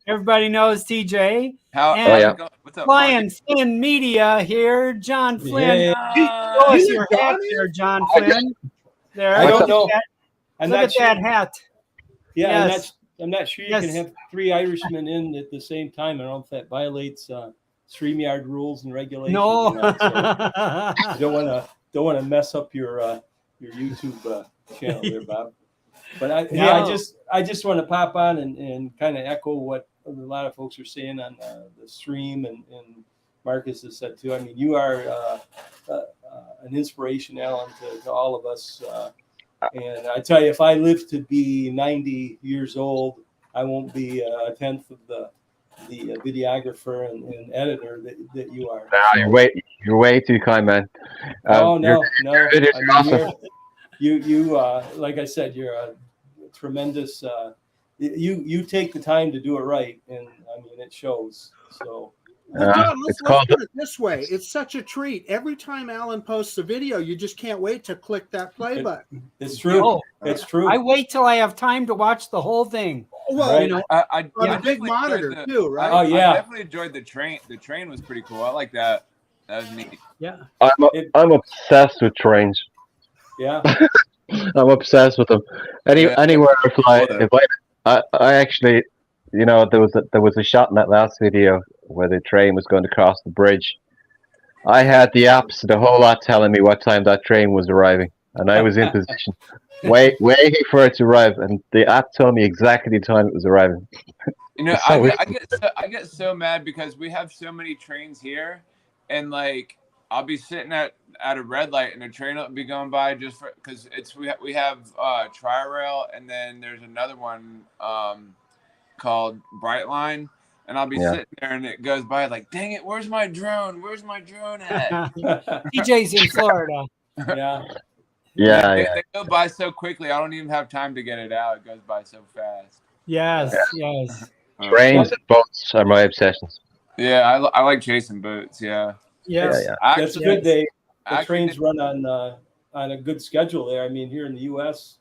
Everybody knows TJ. What's up, Flying Flynn Media here. John Flynn. Show us your hat there, John Flynn. There. I don't know. Look at that hat. Yeah, Yes. I'm not sure you can have 3 Irishmen in at the same time. I don't know if that violates StreamYard rules and regulations. No. Or not, so I don't want to mess up your YouTube channel there, Bob. But I just want to pop on and kind of echo what a lot of folks are saying on the stream, and Marcus has said too. I mean, you are an inspiration, Alan, to all of us. And I tell you, if I live to be 90 years old, I won't be a tenth of the videographer and editor that you are. Nah, you're way too kind, man. No. It is awesome. You like I said, you're a tremendous. You take the time to do it right, and I mean it shows. So Well, John, let's It's called put it this way. It's such a treat. Every time Alan posts a video, you just can't wait to click that play button. It's true. Oh, It's true. I wait till I have time to watch the whole thing. Well, Right. You know, I on Yeah. a big definitely monitor enjoyed too, right? Oh, yeah. I definitely enjoyed the train. The train was pretty cool. I like that. That was neat. yeah. I'm obsessed with trains. Yeah. I'm obsessed with them. Yeah. Anywhere I fly, Cool, if I actually, there was a shot in that last video where the train was going to cross the bridge. I had the apps, the whole lot telling me what time that train was arriving, and I was in position, waiting for it to arrive, and the app told me exactly the time it was arriving. You know, It's so I get so mad because we have so many trains here, and like I'll be sitting at a red light and a train will be going by just for because we have Tri-Rail, and then there's another one called Brightline, and I'll be sitting there and it goes by like, dang it, where's my drone? Where's my drone at? TJ's in Florida. Yeah. They go by so quickly. I don't even have time to get it out. It goes by so fast. Yes, yes. Trains and boats are my obsessions. Yeah, I like chasing boats. Yeah. Yes. That's good. The actually trains run on a good schedule there. I mean, here in the U.S.,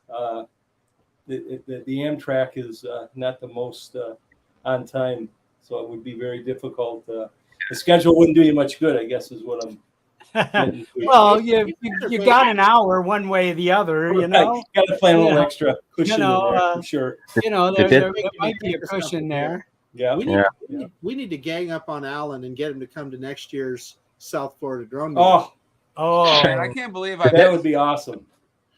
the Amtrak is not the most on time, so it would be very difficult. The schedule wouldn't do you much good, I guess, is what I'm. Well, you got an hour one way or the other, you know. Got to plan a little extra cushion You know, in there, for sure. You know, there might be a cushion there. Yeah. We need to gang up on Alan and get him to come to next year's South Florida drone meeting. Oh, Man, I can't believe I. that would be awesome.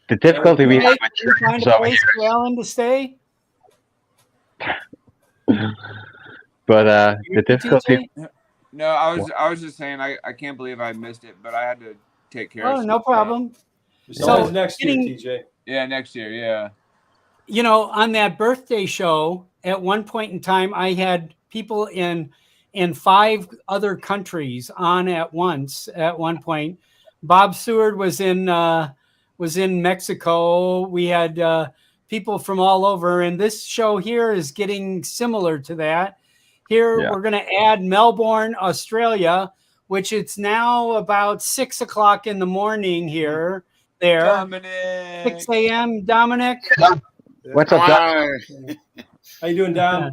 The difficulty we have Can you find a place for Alan to stay? but the difficulty. No, I was just saying I can't believe I missed it, but I had to take care of Oh, no stuff. problem. So next year, TJ. Yeah, next year. Yeah. You know, on that birthday show, at one point in time, I had people in 5 other countries on at once. At one point, Bob Seward was in Mexico. We had people from all over, and this show here is getting similar to that. Here we're going to add Melbourne, Australia, which it's now about 6 o'clock in the morning here. There, Dominic. 6 a.m. Dominic. What's up, Dom? How you doing, Dom?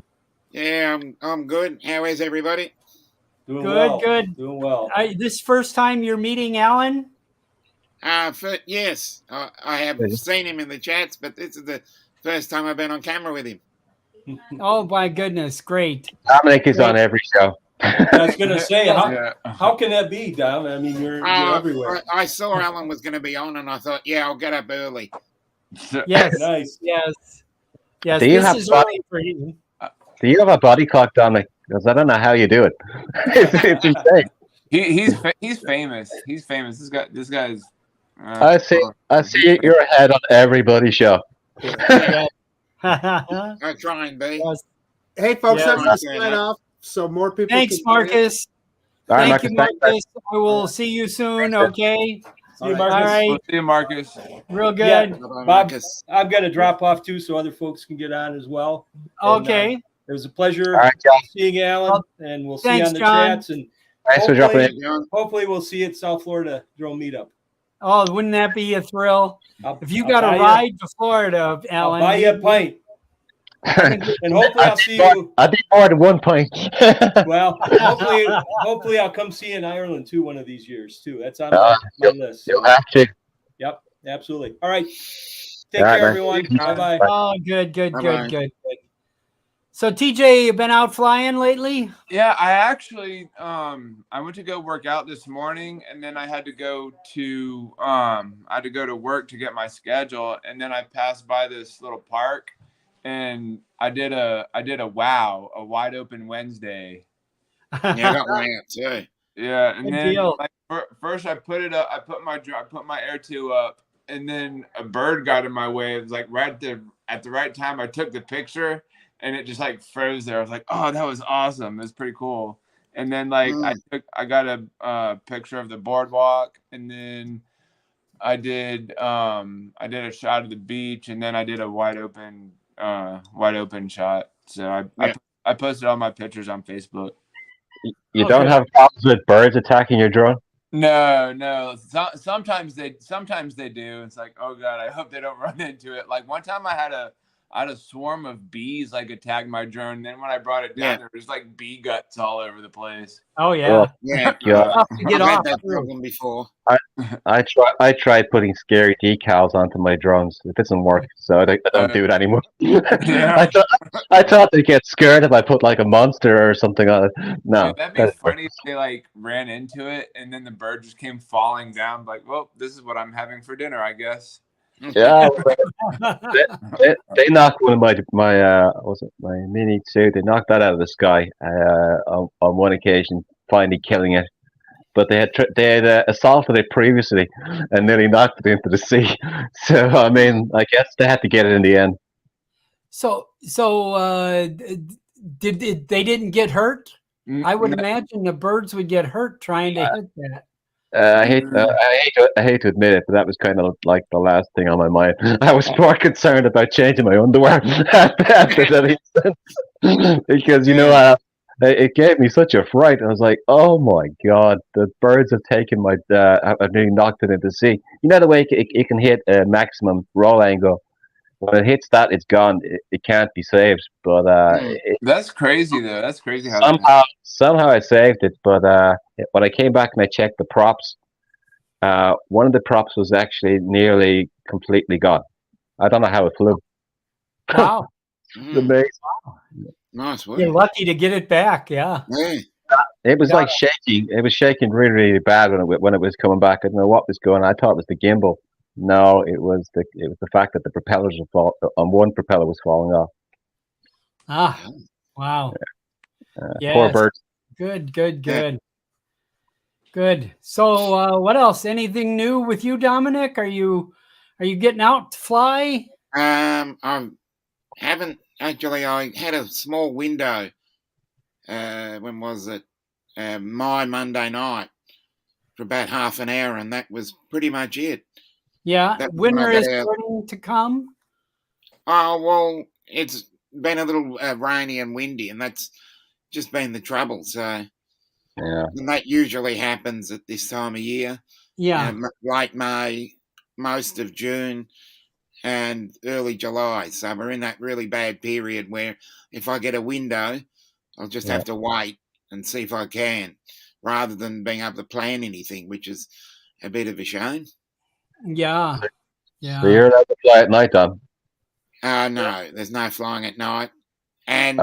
Yeah, I'm good. How is everybody? Doing Good, well. good. Doing well. This first time you're meeting Alan? Yes, I have seen him in the chats, but this is the first time I've been on camera with him. Oh my goodness, great. Dominic is on every show. I was going to say, how can that be, Dom? I mean, you're everywhere. I saw Alan was going to be on, and I thought, yeah, I'll get up early. Yes, nice. Yes. Do you This have is body? early for you. Do you have a body clock, Dominic? Because I don't know how you do it. it's insane. He's famous. He's famous. This guy's. I see you're ahead on everybody's show. I try and be. Hey, folks, Yeah. I'm going to sign off so more people. Thanks, can join. Marcus. All right, Thank you, Marcus. Marcus. I will see you soon. Okay. See you, All Marcus. All right. We'll see you, Marcus. Real good. Yeah. Bye-bye, Bob, Marcus. I've got to drop off too, so other folks can get on as well. Okay. And, it was a pleasure All right, John. seeing Alan, and we'll see you Thanks, on the John. chats. And Thanks for dropping in. hopefully we'll see you at South Florida Drone Meetup. Oh, wouldn't that be a thrill? If you I'll got buy a you- ride to Florida, I'll Alan. buy you a pint, and hopefully I'll see you. I did more than one pint. Well, hopefully I'll come see you in Ireland too one of these years too. That's on my list. You'll have to. Yep, absolutely. All right. Take All right, care, man. everyone. Bye bye. Oh, good. Bye-bye. So, TJ, you been out flying lately? Yeah, I actually I went to go work out this morning, and then I had to go to work to get my schedule, and then I passed by this little park, and I did a wide open Wednesday. Yeah, I got one out too. Yeah, and Good then deal. first I put it up. I put my Air 2 up, and then a bird got in my way. It was like right there at the right time. I took the picture, and it just like froze there. I was like, oh, that was awesome. It was pretty cool. And then like I got a picture of the boardwalk, and then I did a shot of the beach, and then I did a wide open shot. So I posted all my pictures on Facebook. You Oh, don't good. have problems with birds attacking your drone? No. Sometimes they do. It's like, oh god, I hope they don't run into it. Like one time, I had a swarm of bees like attack my drone. Then when I brought it down, Yeah. there was like bee guts all over the place. Oh yeah. Yeah, God. Tough to get I've had off. that too. problem before. I tried putting scary decals onto my drones. It doesn't work, so I don't do it anymore. Yeah. I thought they'd get scared if I put like a monster or something on it. No, Dude, that'd be funny if they like ran into it and then the bird just came falling down. Like, well, this is what I'm having for dinner, I guess. yeah, they knocked one of my was it my Mini 2? They knocked that out of the sky on one occasion, finally killing it. But they had assaulted it previously and nearly knocked it into the sea. So I mean, I guess they had to get it in the end. So did they didn't get hurt? I would No. imagine the birds would get hurt trying to hit that. I hate to admit it, but that was kind of like the last thing on my mind. I was more concerned about changing my underwear after that incident because it gave me such a fright. I was like, "Oh my god, the birds have taken my have nearly knocked it into the sea." You know the way it can hit a maximum roll angle. When it hits that, it's gone. It can't be saved. But That's crazy though. That's crazy how somehow I saved it. But when I came back and I checked the props, one of the props was actually nearly completely gone. I don't know how it flew. Wow. It's amazing. Nice work. You're lucky to get it back. Yeah. Yeah. It was like shaking. It was shaking really, really bad when it was coming back. I don't know what was going on. I thought it was the gimbal. No, it was the fact that the propellers on one propeller was falling off. Ah. Wow. Poor Yes. bird. Good. So what else? Anything new with you, Dominic? Are you getting out to fly? I haven't actually. I had a small window. When was it? My Monday night for about half an hour, and that was pretty much it. Yeah. That was when Winter I got is out. starting to come. Oh well, it's been a little rainy and windy, and that's just been the trouble. So, and that usually happens at this time of year. Yeah. Late May, most of June, and early July. So we're in that really bad period where if I get a window, I'll just have to wait and see if I can, rather than being able to plan anything, which is a bit of a shame. Yeah. So you're allowed to fly at night, Dom? No, there's no flying at night. And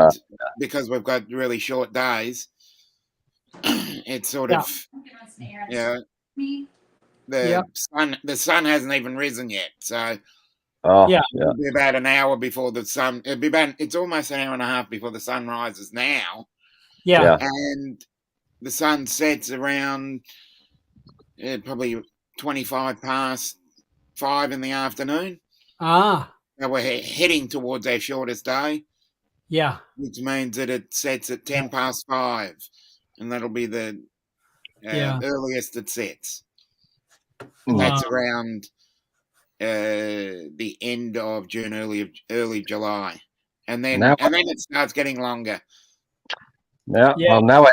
because we've got really short days, it's sort of, the sun hasn't even risen yet. So it'll be about an hour before the sun. It's almost an hour and a half before the sun rises now. Yeah. And the sun sets around probably 25 past 5 in the afternoon. Ah. Now we're heading towards our shortest day. Yeah. Which means that it sets at 10 past 5. And that'll be the earliest it sets. And that's around the end of June, early July. And then it starts getting longer. Well, now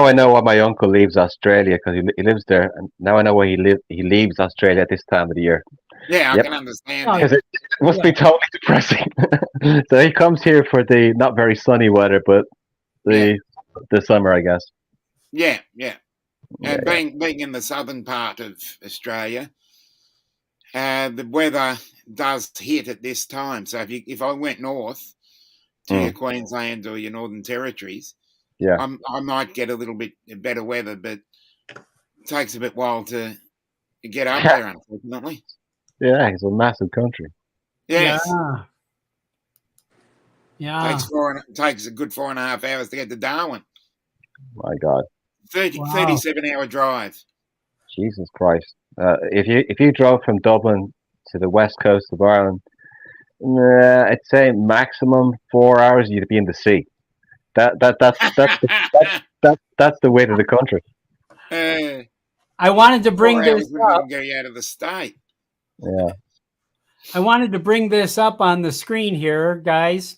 I know why my uncle leaves Australia, because he lives there, and now I know why he leaves Australia at this time of the year. Yeah, I can understand. Because it must be totally depressing. So he comes here for the not very sunny weather, but the summer, I guess. Yeah. And being in the southern part of Australia, the weather does hit at this time. So if I went north to your Queensland or your Northern Territories, I might get a little bit better weather, but it takes a bit while to get up there, unfortunately. Yeah, it's a massive country. Yes. Yeah. Takes a good 4.5 hours to get to Darwin. My God. 37-hour drive. Jesus Christ. If you drove from Dublin to the west coast of Ireland, I'd say maximum 4 hours you'd be in the sea. That's the weight of the country. I wanted to bring 4 this hours up. wouldn't even get you out of the state. Yeah. I wanted to bring this up on the screen here, guys.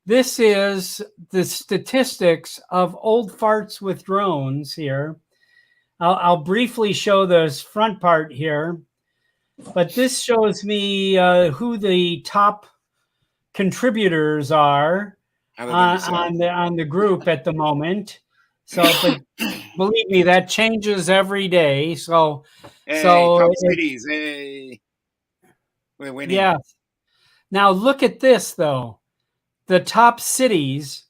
this is the statistics of old farts with drones here. I'll briefly show this front part here, but this shows me who the top contributors are on the group at the moment. So, but believe me, that changes every day. So, Hey, so top cities. Hey, we're winning. yeah. Now look at this though. The top cities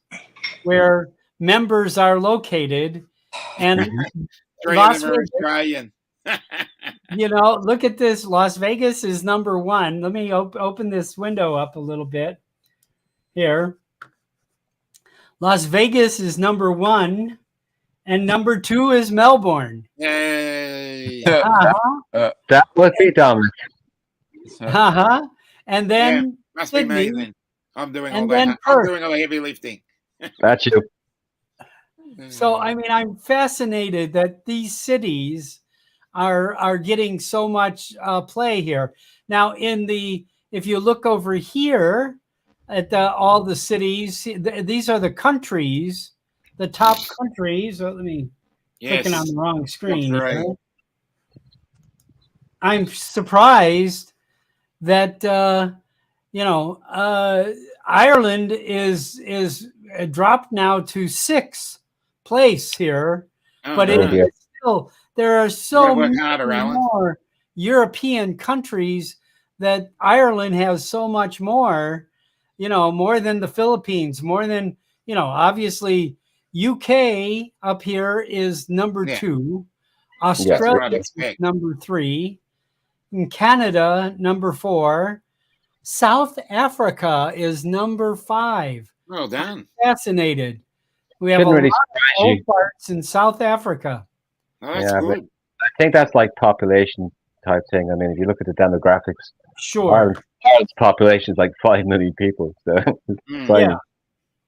where members are located, and Three Las of them are Vegas, Australian. you know, look at this. Las Vegas is number one. Let me open this window up a little bit here. Las Vegas is number one, and number two is Melbourne. Yay. Uh-huh. That would be Dominic. Uh-huh. And then Must Sydney, be me then. I'm doing all and that. then I'm Perth. doing all the heavy lifting. That's you. So I mean, I'm fascinated that these cities are getting so much play here. Now, if you look over here at all the cities, these are the countries, the top countries. Let me clicking on the wrong screen here. I'm surprised that Ireland is dropped now to 6th place here, but it is still, there are so many more European countries that Ireland has so much more, more than the Philippines, more than, obviously UK up here is number 2, Australia is number 3, and Canada number 4. South Africa is number 5. Well done. I'm fascinated. We have a lot of old farts in South Africa. Oh, that's good. I think that's like population type thing. I mean, if you look at the demographics, sure, Ireland's population is like 5 million people. So yeah.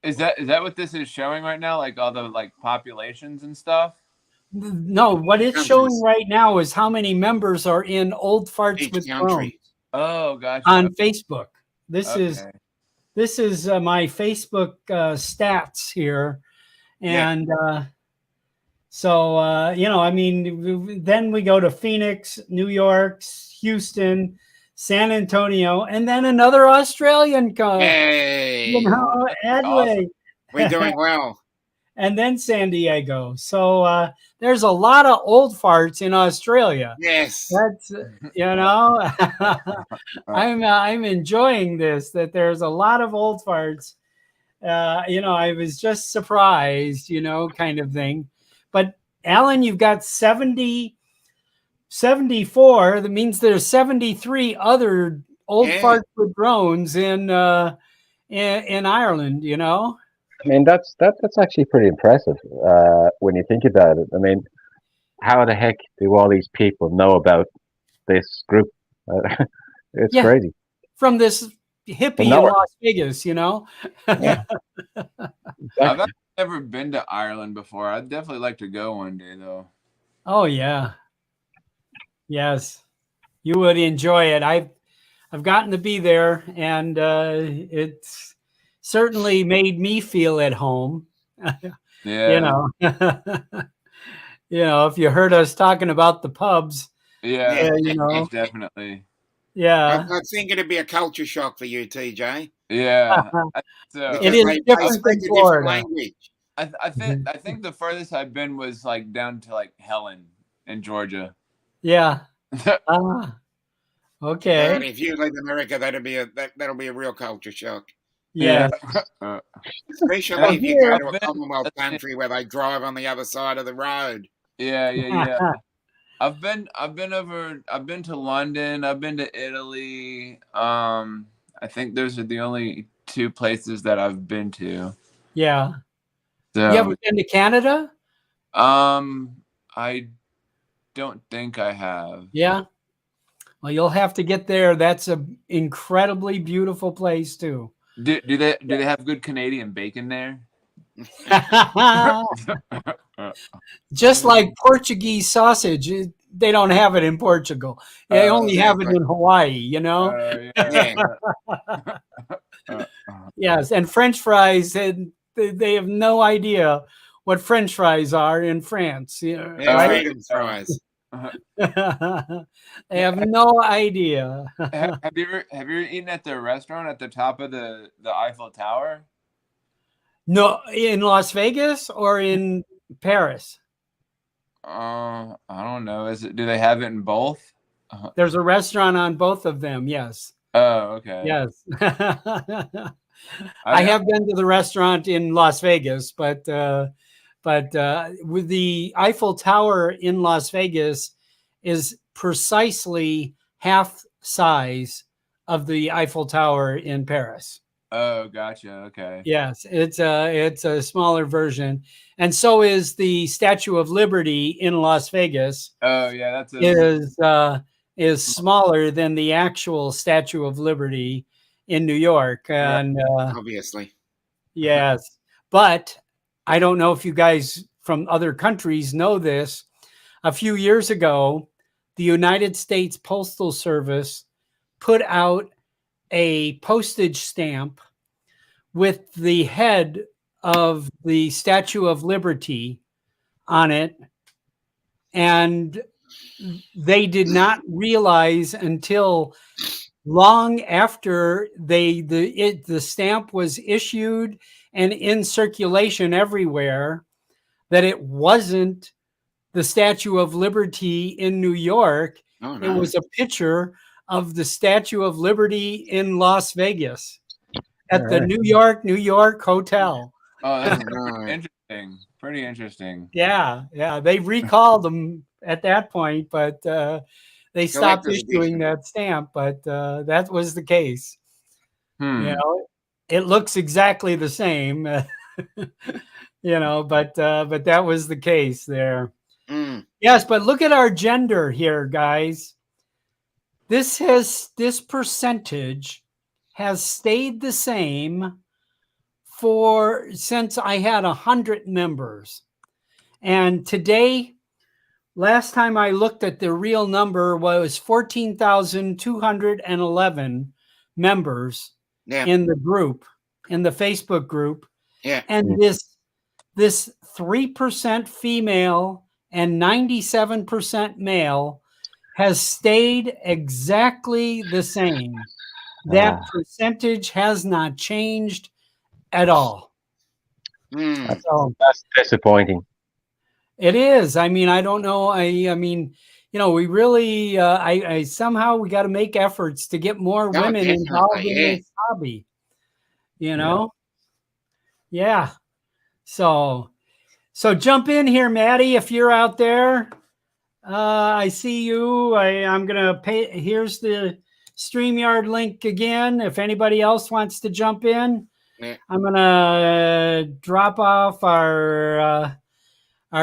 Is that what this is showing right now? Like all the like populations and stuff? No, what it's showing right now is how many members are in Old Farts with Drones. Oh, gotcha. On Facebook. This is my Facebook stats here. And so, I mean, then we go to Phoenix, New York, Houston, San Antonio, and then another Australian Hey. Adelaide. Awesome. We're doing well. And then San Diego. So there's a lot of old farts in Australia. Yes. That's, I'm enjoying this, that there's a lot of old farts. I was just surprised, kind of thing. But Alan, you've got 74. That means there's 73 other old farts with drones in Ireland, I mean, that's actually pretty impressive when you think about it. I mean, how the heck do all these people know about this group? It's crazy. From this hippie in Las Vegas, Yeah. I've never been to Ireland before. I'd definitely like to go one day, though. Oh yeah, yes, you would enjoy it. I've gotten to be there, and it's certainly made me feel at home. Yeah. If you heard us talking about the pubs, definitely. Yeah. I think it'd be a culture shock for you, TJ. Yeah. It is different than Florida. I think the furthest I've been was like down to like Helen in Georgia. Yeah. Okay. And if you leave America, that'll be a real culture shock. Yeah. Especially if you go to a Commonwealth country where they drive on the other side of the road. Yeah. I've been to London, I've been to Italy. I think those are the only 2 places that I've been to. Yeah. So, you ever been to Canada? I don't think I have. Yeah. Well, you'll have to get there. That's an incredibly beautiful place too. Do they have good Canadian bacon there? Just like Portuguese sausage, they don't have it in Portugal. They only have it in Hawaii, Yes, and French fries, and they have no idea what French fries are in France. Yeah, Right? freedom fries. They have no idea. Have you ever eaten at the restaurant at the top of the Eiffel Tower? No, in Las Vegas or in Paris? I don't know. Do they have it in both? There's a restaurant on both of them. Yes. Oh, okay. Yes. I have been to the restaurant in Las Vegas, but with the Eiffel Tower in Las Vegas is precisely half size of the Eiffel Tower in Paris. Oh, gotcha. Okay. Yes, it's a smaller version, and so is the Statue of Liberty in Las Vegas. Oh, yeah, Is smaller than the actual Statue of Liberty in New York, and Obviously. yes, but I don't know if you guys from other countries know this. A few years ago, the United States Postal Service put out a postage stamp with the head of the Statue of Liberty on it, and they did not realize until long after the stamp was issued and in circulation everywhere that it wasn't the Statue of Liberty in New York. Oh, no. It was a picture of the Statue of Liberty in Las Vegas at the New York Hotel. Oh, that's pretty interesting. Pretty interesting. Yeah. They recalled them at that point, but they stopped issuing that stamp. But that was the case. You know, it looks exactly the same. But that was the case there. Yes, but look at our gender here, guys. This percentage has stayed the same since I had 100 members. And today, last time I looked at the real number was 14,211 members in the group, in the Facebook group. Yeah. And this 3% female and 97% male has stayed exactly the same. That percentage has not changed at all. That's disappointing. It is. I mean, I don't know. I mean, we really, I somehow we got to make efforts to get more women involved in this hobby. Yeah. So jump in here, Maddie, if you're out there. I see you. I'm gonna pay. Here's the StreamYard link again. If anybody else wants to jump in, I'm gonna drop off our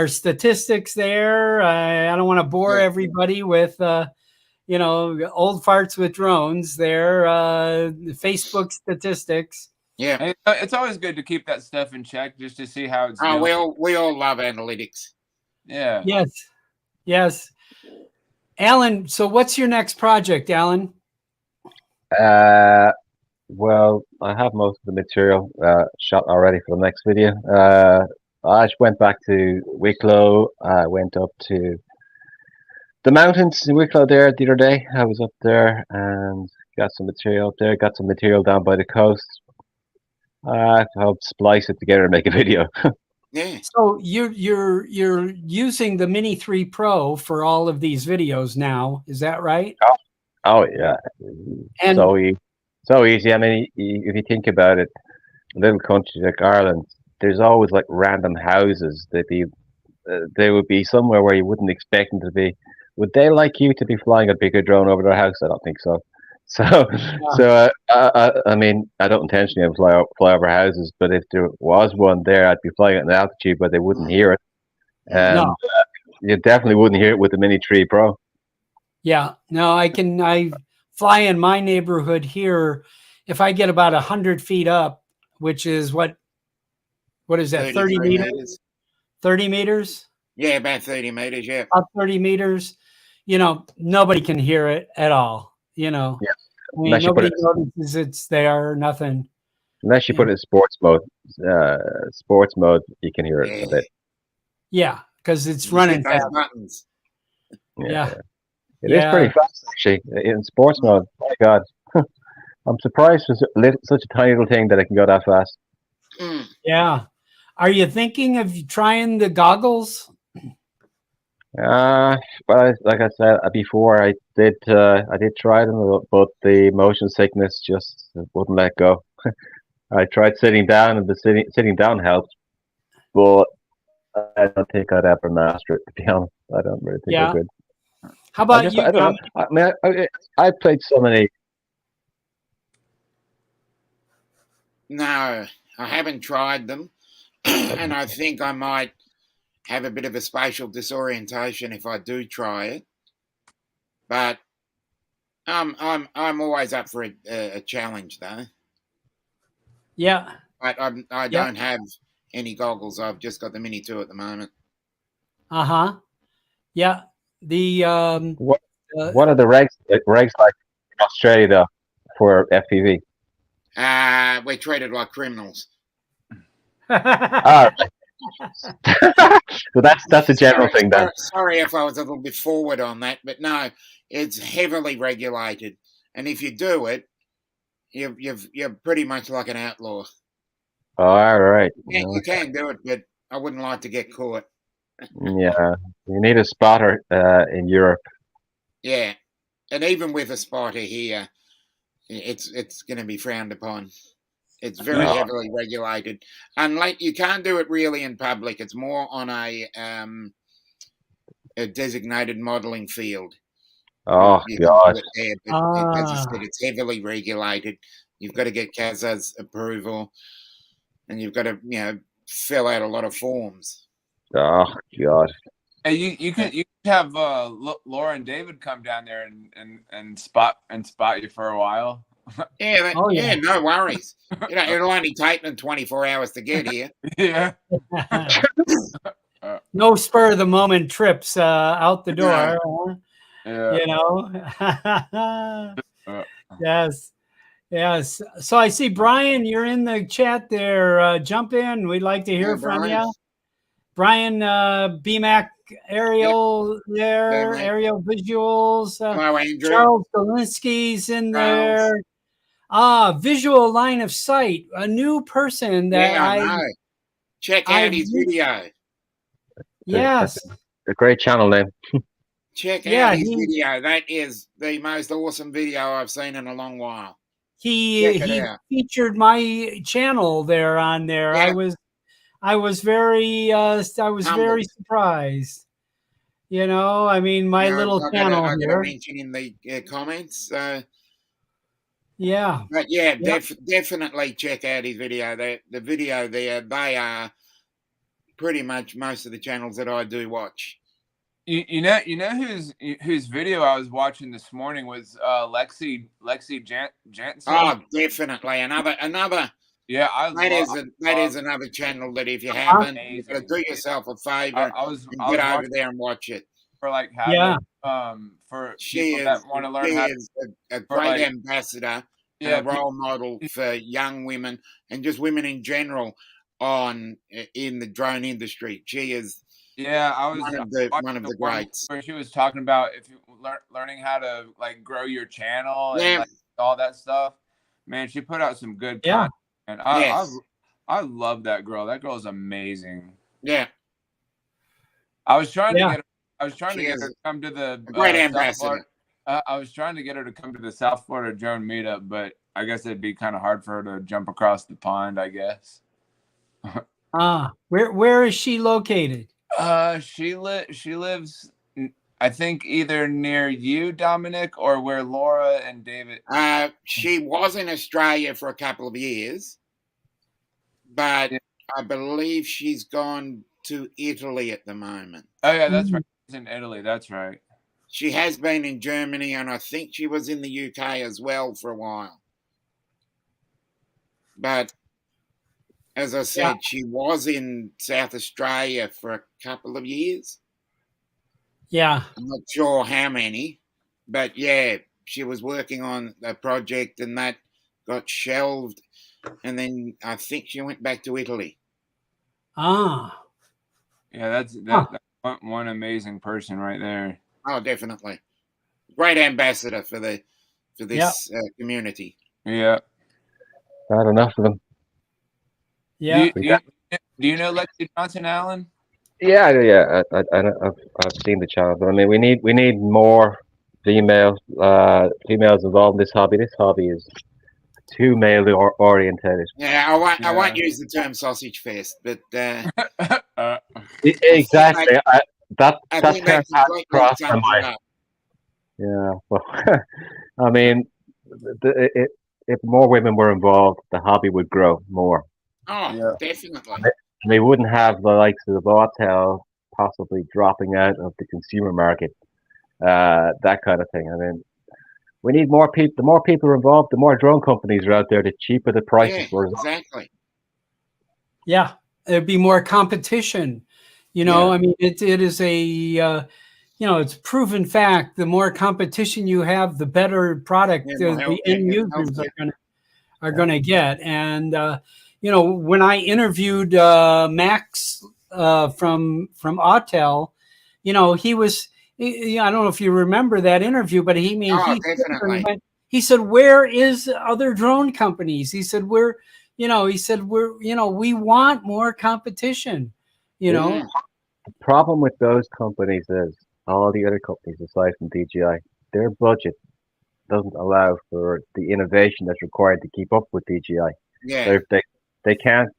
statistics there. I don't want to bore everybody with old farts with drones. There, Facebook statistics. Yeah, and it's always good to keep that stuff in check just to see how it's. Oh, we all love analytics. Yeah. Yes. Alan, so what's your next project, Alan? Well, I have most of the material shot already for the next video. I just went back to Wicklow. I went up to the mountains in Wicklow there the other day. I was up there and got some material up there. Got some material down by the coast. I hope splice it together and make a video. Yeah. So you're using the Mini 3 Pro for all of these videos now, is that right? Oh yeah, and so easy. I mean, if you think about it, a little country like Ireland, there's always like random houses. They would be somewhere where you wouldn't expect them to be. Would they like you to be flying a bigger drone over their house? I don't think so. I mean, I don't intentionally fly over houses, but if there was one there, I'd be flying at an altitude, but they wouldn't hear it. And you definitely wouldn't hear it with the Mini 3 Pro. Yeah, no, I fly in my neighborhood here. If I get about 100 feet up, which is what is that, 30 meters? 30 meters? Yeah, about 30 meters, yeah. About 30 meters. Nobody can hear it at all. Yeah. I mean, nobody notices it's there or nothing. Unless you Yeah. put it in sports mode, you can hear it a bit. Yeah, because it's You hit running those fast. buttons. Yeah. It is pretty fast actually in sports mode. My God, I'm surprised for such a tiny little thing that it can go that fast. Mm. Yeah. Are you thinking of trying the goggles? Well, like I said before, I did try them, but the motion sickness just wouldn't let go. I tried sitting down, and the sitting down helped, but I don't think I'd ever master it. To be honest, I don't really think I Yeah. could. How about you, I don't know. Dom? I mean, I played so many. No, I haven't tried them, and I think I might have a bit of a spatial disorientation if I do try it. But I'm always up for a challenge though. Yeah. But I Yeah. don't have any goggles. I've just got the Mini 2 at the moment. Uh-huh. Yeah. The What are the regs like in Australia though for FPV? We're treated like criminals. Ah, so that's a general thing then. Sorry if I was a little bit forward on that, but no, it's heavily regulated, and if you do it, you're pretty much like an outlaw. All right. Yeah, you can do it, but I wouldn't like to get caught. Yeah, you need a spotter in Europe. Yeah, and even with a spotter here, it's going to be frowned upon. It's very heavily regulated. Unlike you can't do it really in public. It's more on a designated modelling field. Oh You God. can do it there, but as I said, it's heavily regulated. You've got to get CASA's approval, and you've got to fill out a lot of forms. Oh God. Hey, you can have Laura and David come down there and spot you for a while. Yeah, no worries. It'll only take them 24 hours to get here. Yeah. No spur of the moment trips out the door. Yeah. You know. Yes. Yes. So I see Brian, you're in the chat there. Jump in. We'd like to hear from you. Brian BMAC aerial there, aerial visuals. Hello, Andrew. Charles Galinsky's in there. Visual line of sight, a new person that I know. Check out his video. Yes. A great channel name. Check out his video. That is the most awesome video I've seen in a long while. He featured my channel there on there. Yeah. I was very very surprised. You know, I mean, my little channel I here. got to mention in the comments. Yeah. But yeah, definitely check out his video. The video there, they are pretty much most of the channels that I do watch. You know whose video I was watching this morning was Lexi Jansen. Oh, definitely another. Yeah, that is another channel that if you haven't, you've got to do yourself a favor and get over there and watch it. For like having for people that want to learn how. She is a great ambassador and a role model for young women and just women in general in the drone industry. She is. Yeah, I was one of the greats. Where she was talking about if you learning how to like grow your channel and like all that stuff. Man, she put out some good content. And I love that girl. That girl is amazing. Yeah. I was trying to get her to come to the great ambassador. I was trying to get her to come to the South Florida drone meetup, but I guess it'd be kind of hard for her to jump across the pond, I guess. Where is she located? She lives, I think, either near you, Dominic, or where Laura and David. She was in Australia for a couple of years, but I believe she's gone to Italy at the moment. Oh yeah, that's right. She's in Italy. That's right. She has been in Germany, and I think she was in the UK as well for a while. But as I said, she was in South Australia for a couple of years. Yeah. I'm not sure how many, but yeah, she was working on a project and that got shelved. and then I think she went back to Italy. Ah, Yeah, that's Huh. one amazing person right there. Oh, definitely, great ambassador for this community. Yeah. Not enough of them. yeah. Do you know Lexi Johnson, Alan? Yeah. I've seen the channel, but I mean, we need more females involved in this hobby. This hobby is too male orientated. Yeah, I won't use the term sausage fest, but Exactly. That I that think term that has completely crossed my sums it mind. up. Yeah. Well, I mean, if more women were involved, the hobby would grow more. Oh, Yeah. definitely. And we wouldn't have the likes of Autel possibly dropping out of the consumer market. That kind of thing. I mean, we need more people. The more people are involved, the more drone companies are out there, the cheaper the prices Yeah, for us. exactly. Yeah, there'd be more competition. You know, I mean, it is a it's proven fact. The more competition you have, the better product Yeah, the end it'll help users you. are going to get. And when I interviewed Max from Autel, he was. I don't know if you remember that interview, but Oh, definitely. he said, "Where is other drone companies?" He said, we want more competition. Mm. The problem with those companies is all the other companies aside from DJI, their budget doesn't allow for the innovation that's required to keep up with DJI. Yeah. They can't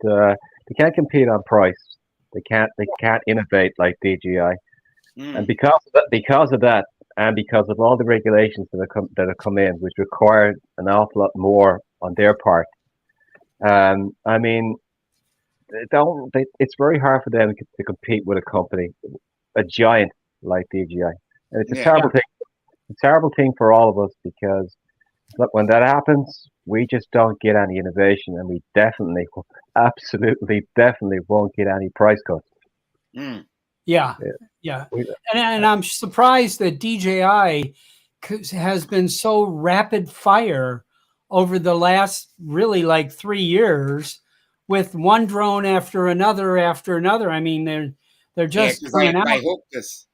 compete on price. They can't innovate like DJI. And Mm. because of that, and because of all the regulations that have come in, which require an awful lot more on their part, I mean, it's very hard for them to compete with a company, a giant like DJI, and it's a Yeah. terrible thing. It's a terrible thing for all of us because look, when that happens, we just don't get any innovation, and we definitely, absolutely, definitely won't get any price cuts. Mm. Yeah. And I'm surprised that DJI has been so rapid fire over the last really like 3 years with one drone after another after another. I mean, they're just because coming out. they hooked us.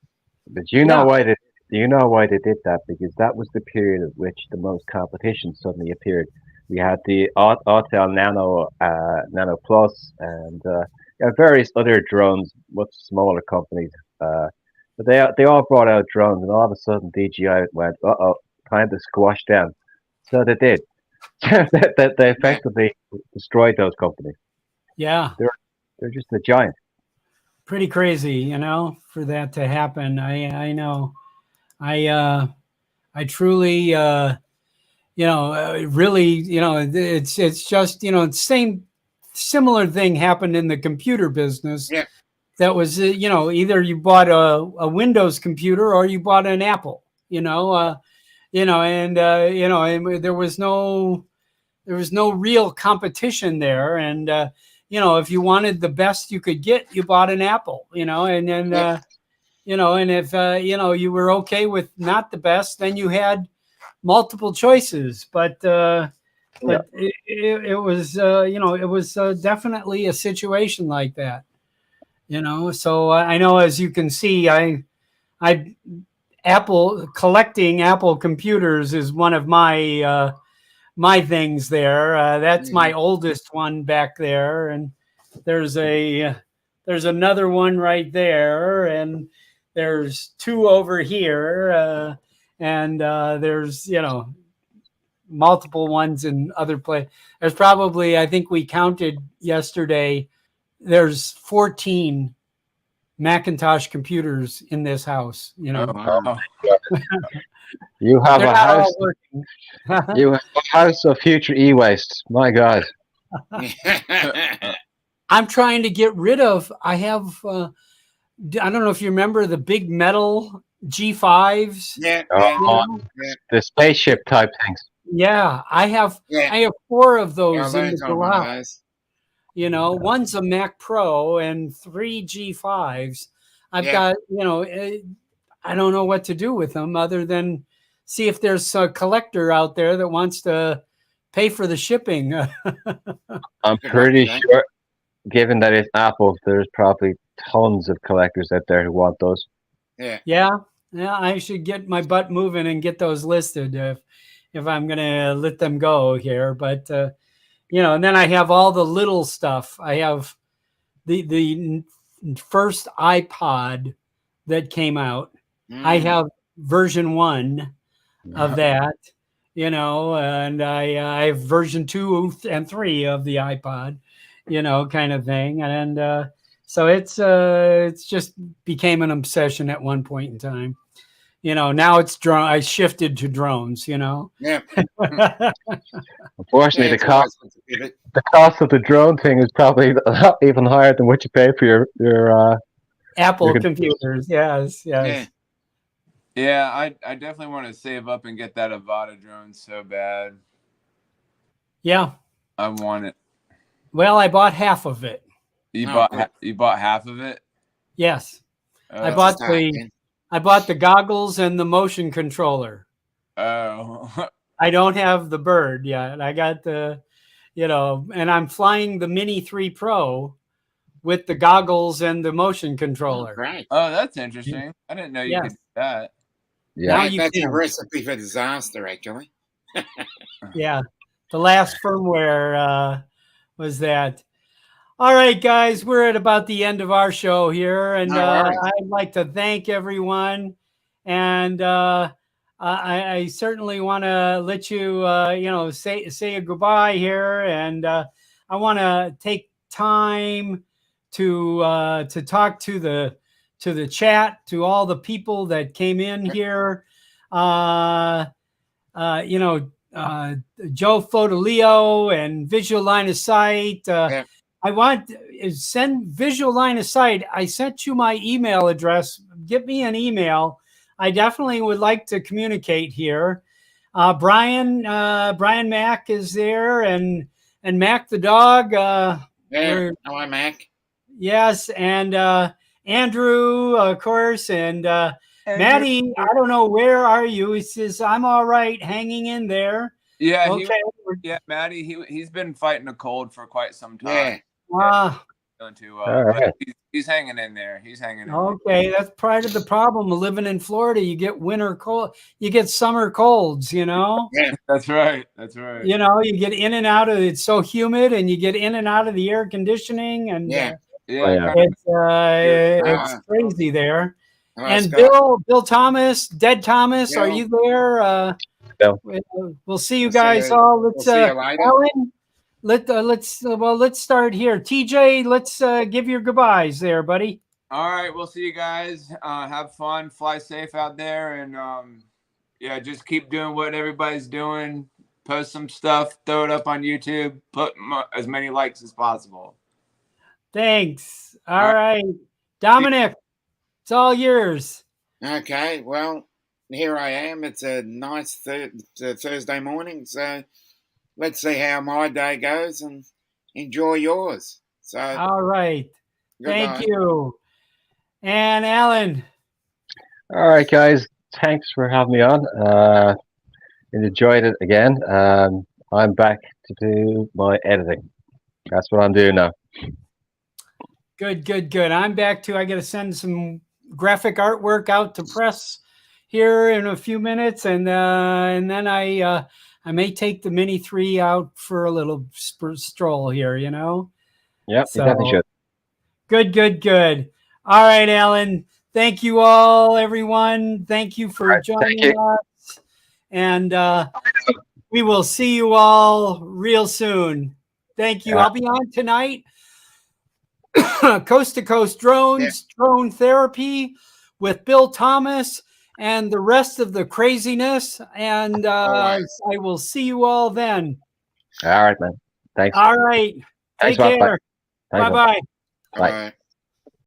But you know why they did that? Because that was the period at which the most competition suddenly appeared. We had the Autel Nano Plus and various other drones, much smaller companies. But they all brought out drones, and all of a sudden DJI went, time to squash them. So they did. They effectively destroyed those companies. Yeah. They're just a giant. Pretty crazy, for that to happen. I know. I truly, really, it's just, same similar thing happened in the computer business. Yeah. That was, either you bought a Windows computer or you bought an Apple, and there was no real competition there. And, if you wanted the best you could get, you bought an Apple, and then, and if, you were okay with not the best, then you had multiple choices. But it was, it was definitely a situation like that, so I know, as you can see, collecting Apple computers is one of my, my things there. That's my oldest one back there. And there's another one right there. And there's two over here. And there's, multiple ones in other places. There's probably, I think we counted yesterday, there's 14 Macintosh computers in this house, Oh. You have They're a not house. all working. You have a house of future e-waste. My God. I'm trying to get rid of. I have. I don't know if you remember the big metal G5s. Yeah. The spaceship type things. Yeah, I have. Yeah. I have 4 of those in the Learned on one of garage. those. One's a Mac Pro and 3 G5s. I've got. I don't know what to do with them other than see if there's a collector out there that wants to pay for the shipping. I'm Good luck pretty with that. sure, given that it's Apple, there's probably tons of collectors out there who want those. Yeah. Yeah, I should get my butt moving and get those listed if I'm gonna let them go here. But and then I have all the little stuff. I have the first iPod that came out. I Mm. have version 1 of that, and I have version 2 and 3 of the iPod, kind of thing. And so it's just became an obsession at one point in time. Now it's drone. I shifted to drones. Yeah. Unfortunately, Yeah, it's always good to pivot. the cost of the drone thing is probably even higher than what you pay for your Apple You're gonna- computers. Yes. Yeah. Yeah, I definitely want to save up and get that Avata drone so bad. Yeah. I want it. Well, I bought half of it. You Oh, bought good. you bought half of it? Yes. I Oh. bought Start the then. I bought the goggles and the motion controller. Oh. I don't have the bird yet. I got the, and I'm flying the Mini 3 Pro with the goggles and the motion Oh, controller. great. Oh, that's interesting. I didn't know you Yes. could do that. Yeah. Now Mate, you that's a can. recipe for disaster, actually. Yeah. The last firmware was that. All right, guys, we're at about the end of our show here, and No worries. I'd like to thank everyone. And I certainly want to let you, say a goodbye here, and I want to take time to talk to the chat, to all the people that came in here. Joe Fodolio and Visual Line of Sight. Yeah. I want send Visual Line of Sight. I sent you my email address. Give me an email. I definitely would like to communicate here. Brian Mack is there, and Mac the dog. Yeah. Hello, Mac. Yes, and Andrew, of course, and Maddie. I don't know, where are you? He says, I'm all right, hanging in there. Yeah, Okay. Maddie, he's been fighting a cold for quite some time. Yeah. Feeling too All well, right. but he's hanging in there. He's hanging in there. Okay, that's part of the problem of living in Florida. You get winter cold, you get summer colds, Yeah. That's right. That's right. you get in and out of it's so humid, and you get in and out of the air conditioning, and Yeah. Yeah, Oh, yeah. it's Ah. crazy there. Hello, And Scott. Bill Thomas, Dead Thomas, are Bill. you there? Bill. We'll see you We'll see guys you- all. we'll Let's see you later. Alan, let's start here. TJ, let's give your goodbyes there, buddy. All right, we'll see you guys. Have fun, fly safe out there, and yeah, just keep doing what everybody's doing. Post some stuff, throw it up on YouTube, put as many likes as possible. Thanks. All All right. Dominic, it's all yours. Okay. Well, here I am. It's a nice Thursday morning. So let's see how my day goes and enjoy yours. So All right. good Thank night. you. And Alan. All right, guys. Thanks for having me on. Enjoyed it again. I'm back to do my editing. That's what I'm doing now. Good. I'm back to, I got to send some graphic artwork out to press here in a few minutes. And then I may take the Mini 3 out for a little stroll here, Yep, So- you definitely should. Good. All right, Alan. Thank you all, everyone. Thank you for joining thank us. And we will see you all real soon. Thank you. Yeah. I'll be on tonight. Coast to Coast Drones, Drone Therapy with Bill Thomas and the rest of the craziness. And I will see you all then. All right, man. Thanks. All right. Thanks, Take Bob. Bye. care. Thanks, Bob. Bye-bye. Bye. Bye.